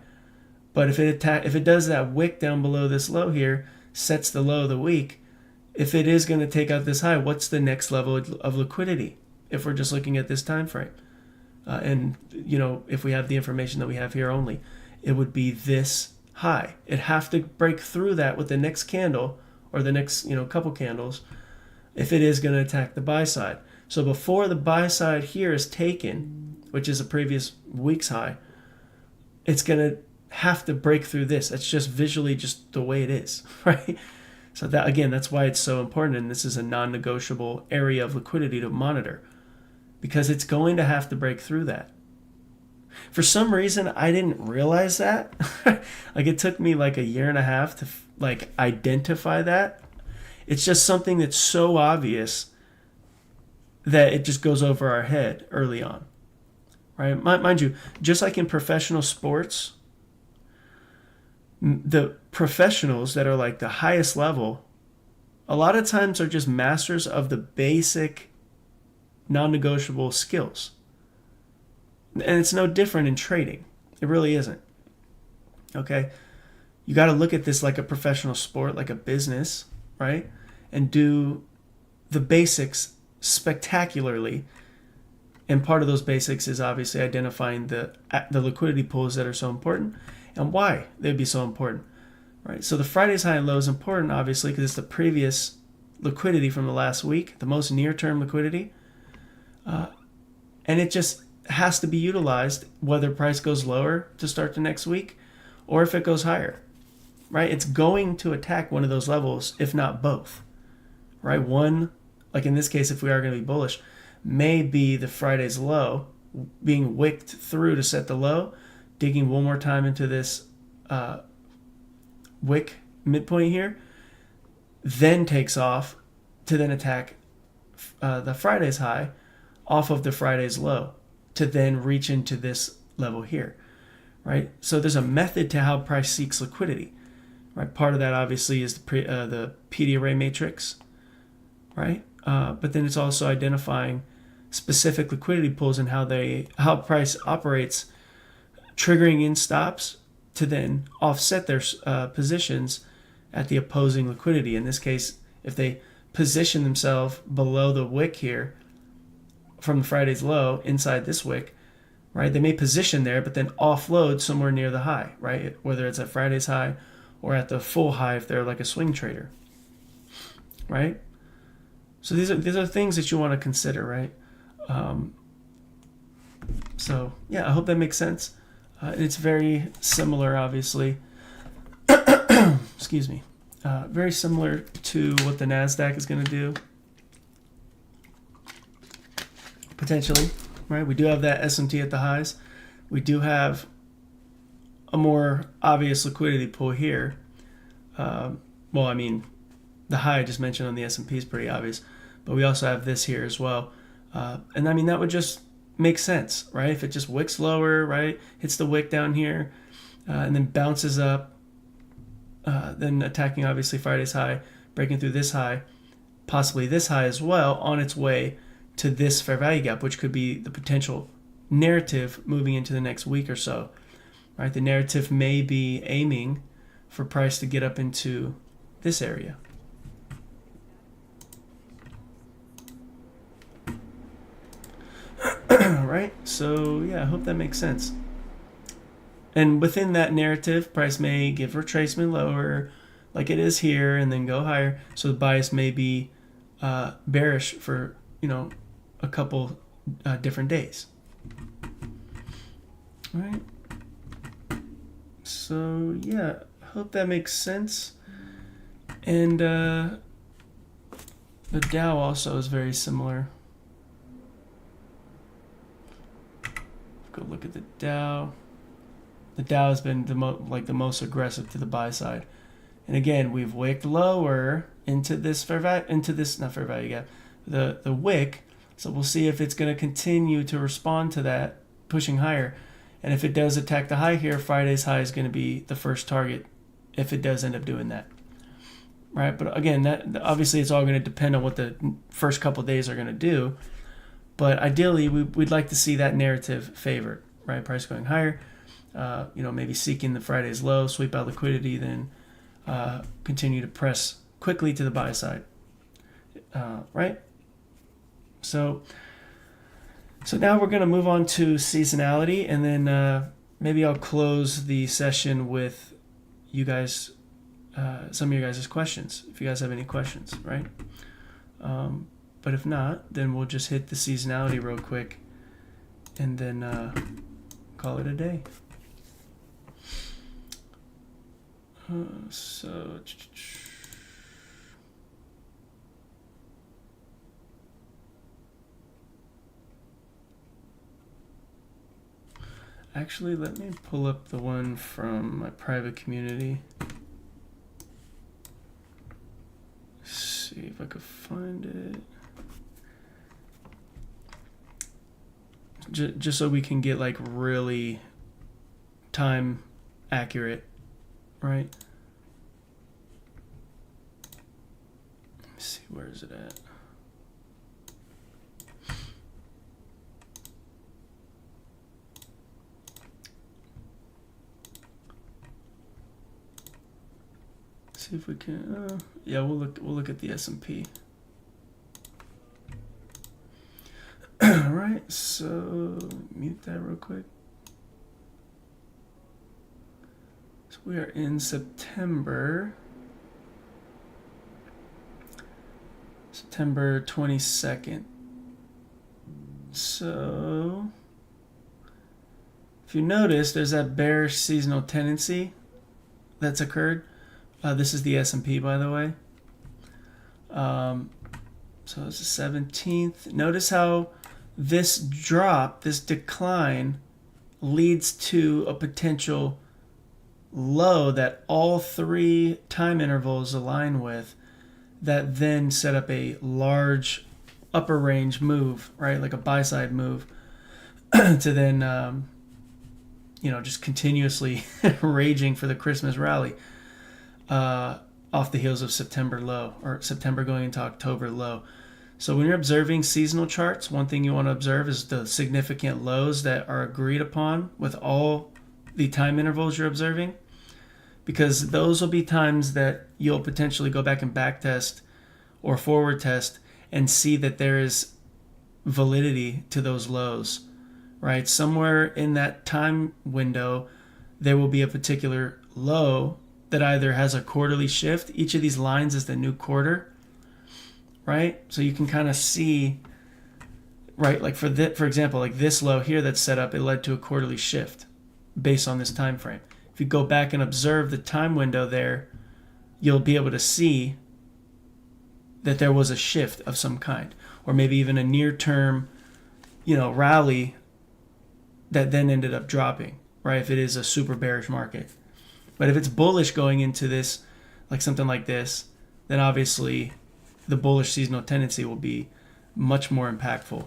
But if it does that wick down below this low here, sets the low of the week, if it is going to take out this high, what's the next level of liquidity if we're just looking at this time frame? And if we have the information that we have here only, it would be this high. It'd have to break through that with the next candle or the next couple candles if it is going to attack the buy side. So before the buy side here is taken, which is a previous week's high, it's going to have to break through this. That's just visually just the way it is, right? So that, again, that's why it's so important, and this is a non-negotiable area of liquidity to monitor, because it's going to have to break through that. For some reason, I didn't realize that. Like, it took me like a year and a half to identify that. It's just something that's so obvious that it just goes over our head early on, right? Mind you, just like in professional sports, the professionals that are like the highest level, a lot of times are just masters of the basic non-negotiable skills. And it's no different in trading. It really isn't. Okay? You got to look at this like a professional sport, like a business, right? And do the basics spectacularly. And part of those basics is obviously identifying the liquidity pools that are so important and why they'd be so important, right? So the Friday's high and low is important, obviously, because it's the previous liquidity from the last week, the most near-term liquidity. And it just has to be utilized whether price goes lower to start the next week or if it goes higher, right? It's going to attack one of those levels, if not both, right? One, like in this case, if we are going to be bullish, may be the Friday's low being wicked through to set the low, digging one more time into this wick midpoint here, then takes off to then attack the Friday's high off of the Friday's low to then reach into this level here, right? So there's a method to how price seeks liquidity, right? Part of that obviously is the PD array matrix, right? But then it's also identifying specific liquidity pools and how price operates, triggering in stops to then offset their positions at the opposing liquidity. In this case, if they position themselves below the wick here from the Friday's low inside this wick, right, they may position there but then offload somewhere near the high, right, whether it's at Friday's high or at the full high if they're like a swing trader, right? So these are things that you want to consider, right? So yeah, I hope that makes sense. It's very similar, obviously. Excuse me. Very similar to what the NASDAQ is going to do, potentially, right? We do have that S&T at the highs. We do have a more obvious liquidity pool here. Well, I mean, the high I just mentioned on the S&P is pretty obvious, but we also have this here as well. And I mean, that would just make sense, right? If it just wicks lower, right, hits the wick down here, and then bounces up, then attacking obviously Friday's high, breaking through this high, possibly this high as well, on its way to this fair value gap, which could be the potential narrative moving into the next week or so, right? The narrative may be aiming for price to get up into this area. Right? So yeah, I hope that makes sense. And within that narrative, price may give retracement lower, like it is here, and then go higher. So the bias may be bearish for a couple different days. right? So yeah, hope that makes sense. And the Dow also is very similar. Go look at the Dow. The Dow has been the most aggressive to the buy side. And again, we've wicked lower into this not fair value gap, the wick. So we'll see if it's going to continue to respond to that, pushing higher. And if it does attack the high here, Friday's high is going to be the first target if it does end up doing that. Right? But again, that obviously it's all going to depend on what the first couple of days are going to do. But ideally, we'd like to see that narrative favored, right? Price going higher, maybe seeking the Friday's low, sweep out liquidity, then continue to press quickly to the buy side, right? So now we're going to move on to seasonality, and then maybe I'll close the session with you guys, some of your guys' questions, if you guys have any questions, right? But if not, then we'll just hit the seasonality real quick and then call it a day. Actually, let me pull up the one from my private community. See if I could find it. Just so we can get like really time accurate, right? Let me see, where is it at? See if we can. Yeah, we'll look at the S&P. All right, so mute that real quick. So we are in September 22nd. So if you notice, there's that bearish seasonal tendency that's occurred. This is the S&P, by the way. So it's the 17th. Notice how this drop, this decline, leads to a potential low that all three time intervals align with, that then set up a large upper range move, right? Like a buy side move to then, just continuously raging for the Christmas rally off the heels of September low, or September going into October low. So when you're observing seasonal charts, one thing you want to observe is the significant lows that are agreed upon with all the time intervals you're observing, because those will be times that you'll potentially go back and back test or forward test and see that there is validity to those lows, right? Somewhere in that time window, there will be a particular low that either has a quarterly shift. Each of these lines is the new quarter, right? So you can kind of see, right? Like for example, like this low here that's set up, it led to a quarterly shift based on this time frame. If you go back and observe the time window there, you'll be able to see that there was a shift of some kind, or maybe even a near-term, rally that then ended up dropping, right? If it is a super bearish market. But if it's bullish going into this, like something like this, then obviously the bullish seasonal tendency will be much more impactful.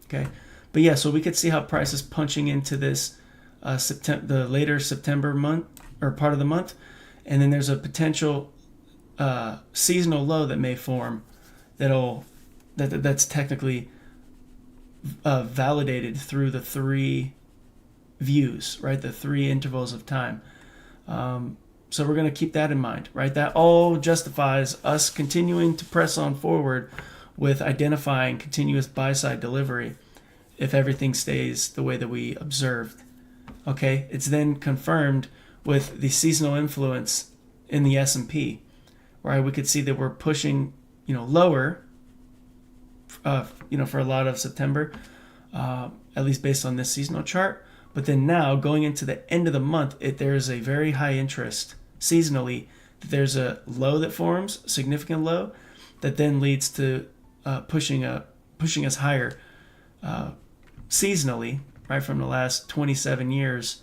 Okay, but yeah, so we could see how price is punching into this the later September month or part of the month, and then there's a potential seasonal low that may form that's technically validated through the three views, right? The three intervals of time. So we're going to keep that in mind, right? That all justifies us continuing to press on forward with identifying continuous buy-side delivery if everything stays the way that we observed. Okay, it's then confirmed with the seasonal influence in the S&P, right? We could see that we're pushing, lower, for a lot of September, at least based on this seasonal chart. But then now, going into the end of the month, there is a very high interest seasonally that there's a low that forms, significant low, that then leads to pushing us higher seasonally, right, from the last 27 years.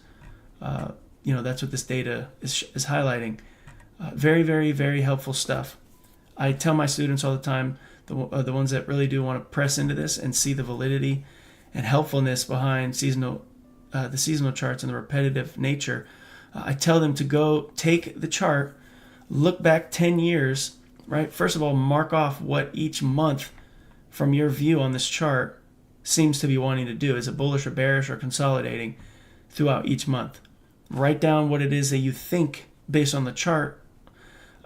That's what this data is highlighting. Very, very, very helpful stuff. I tell my students all the time, the ones that really do want to press into this and see the validity and helpfulness behind the seasonal charts and the repetitive nature, I tell them to go take the chart, look back 10 years, right? First of all, mark off what each month from your view on this chart seems to be wanting to do. Is it bullish or bearish or consolidating throughout each month? Write down what it is that you think based on the chart,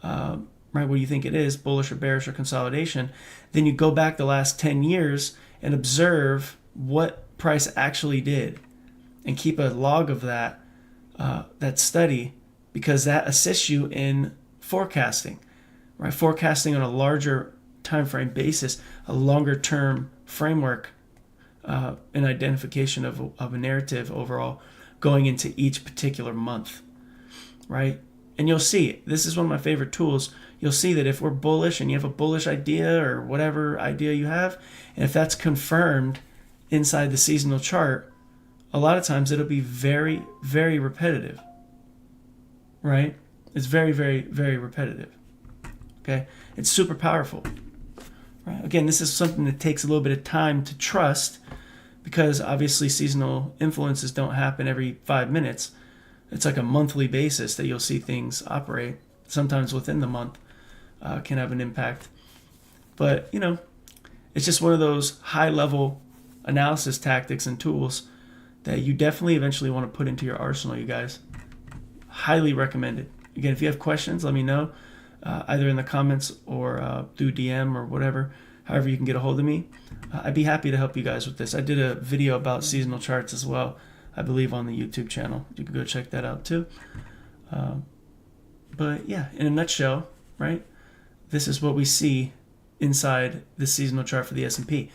right? What do you think it is, bullish or bearish or consolidation? Then you go back the last 10 years and observe what price actually did and keep a log of that study, because that assists you in forecasting, right? Forecasting on a larger time frame basis, a longer term framework, an identification of a narrative overall going into each particular month, right? And you'll see, this is one of my favorite tools. You'll see that if we're bullish and you have a bullish idea or whatever idea you have, and if that's confirmed inside the seasonal chart, a lot of times it'll be very, very repetitive, right? It's very, very, very repetitive, okay? It's super powerful, right? Again, this is something that takes a little bit of time to trust, because obviously seasonal influences don't happen every 5 minutes. It's like a monthly basis that you'll see things operate. Sometimes within the month can have an impact. But, it's just one of those high-level analysis tactics and tools that you definitely eventually want to put into your arsenal, you guys. Highly recommended. Again, if you have questions, let me know, either in the comments or through DM or whatever, however you can get a hold of me. I'd be happy to help you guys with this. I did a video about seasonal charts as well, I believe, on the YouTube channel. You can go check that out too. But yeah, in a nutshell, right, this is what we see inside the seasonal chart for the S&P.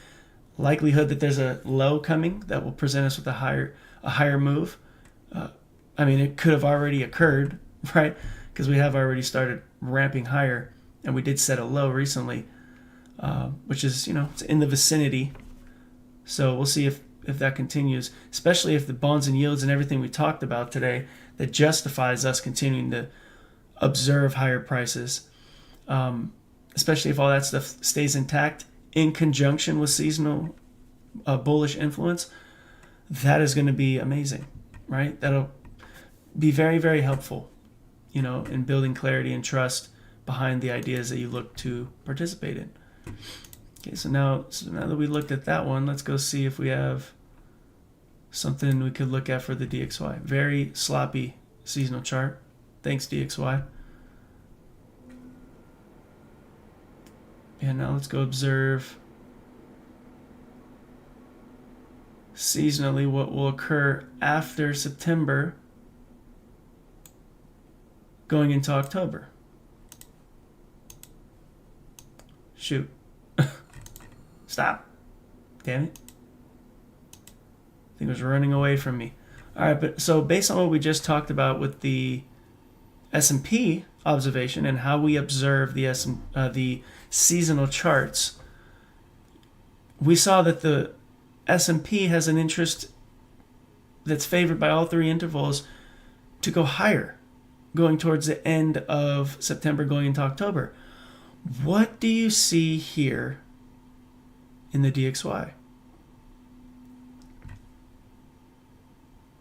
Likelihood that there's a low coming that will present us with a higher move. It could have already occurred, right? Because we have already started ramping higher, and we did set a low recently, which is, it's in the vicinity. So we'll see if that continues, especially if the bonds and yields and everything we talked about today that justifies us continuing to observe higher prices, especially if all that stuff stays intact in conjunction with seasonal bullish influence. That is going to be amazing, right? That'll be very, very helpful, in building clarity and trust behind the ideas that you look to participate in. Okay, so now that we looked at that one, let's go see if we have something we could look at for the DXY. Very sloppy seasonal chart. Thanks, DXY. And now let's go observe seasonally what will occur after September going into October. Shoot. Stop. Damn it. I think it was running away from me. All right, but so based on what we just talked about with the S&P observation and how we observe the seasonal charts, we saw that the S&P has an interest that's favored by all three intervals to go higher, going towards the end of September, going into October. What do you see here in the DXY?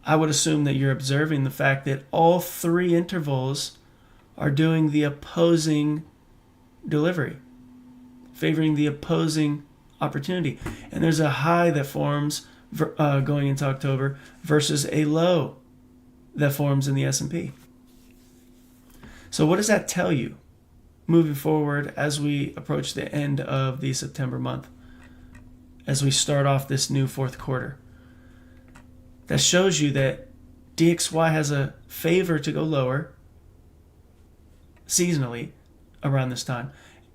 I would assume that you're observing the fact that all three intervals are doing the opposing delivery, favoring the opposing opportunity. And there's a high that forms going into October versus a low that forms in the S&P. So what does that tell you moving forward as we approach the end of the September month, as we start off this new fourth quarter? That shows you that DXY has a favor to go lower seasonally around this time,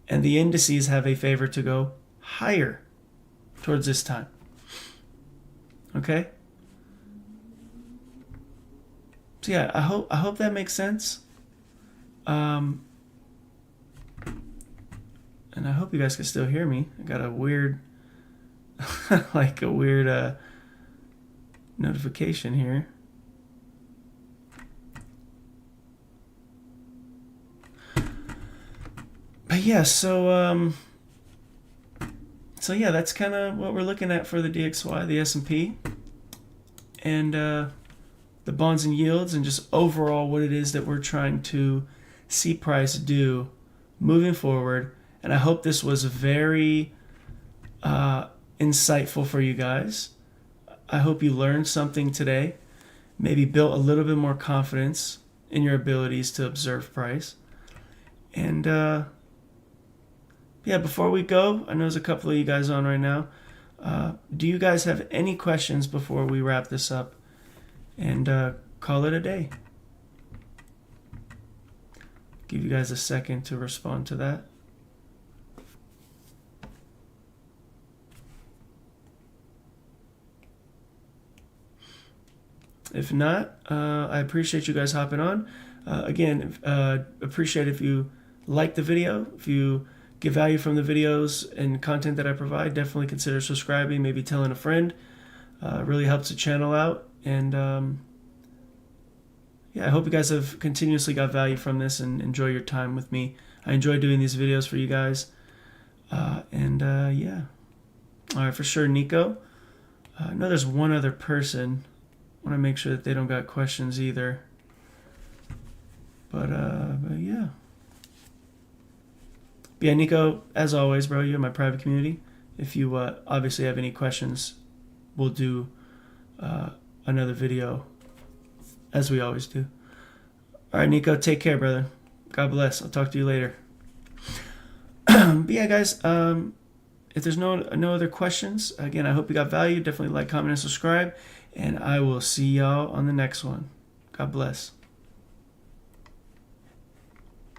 and the indices have a favor to go higher towards this time. Okay? So yeah, I hope that makes sense. And I hope you guys can still hear me. I got a weird, like a weird notification here. But yeah, so yeah, that's kind of what we're looking at for the DXY, the S&P, and the bonds and yields, and just overall what it is that we're trying to see price do moving forward. And I hope this was very insightful for you guys. I hope you learned something today, maybe built a little bit more confidence in your abilities to observe price. And yeah, before we go, I know there's a couple of you guys on right now. Do you guys have any questions before we wrap this up and call it a day? Give you guys a second to respond to that. If not, I appreciate you guys hopping on. Again, appreciate if you like the video, if you get value from the videos and content that I provide, definitely consider subscribing, maybe telling a friend. It really helps the channel out. And yeah, I hope you guys have continuously got value from this and enjoy your time with me. I enjoy doing these videos for you guys. Yeah. All right, for sure, Nico. I know there's one other person. I want to make sure that they don't got questions either. But yeah. Yeah, Nico, as always, bro, you're in my private community. If you obviously have any questions, we'll do another video, as we always do. All right, Nico, take care, brother. God bless. I'll talk to you later. But yeah, guys, if there's no other questions, again, I hope you got value. Definitely like, comment, and subscribe. And I will see y'all on the next one. God bless.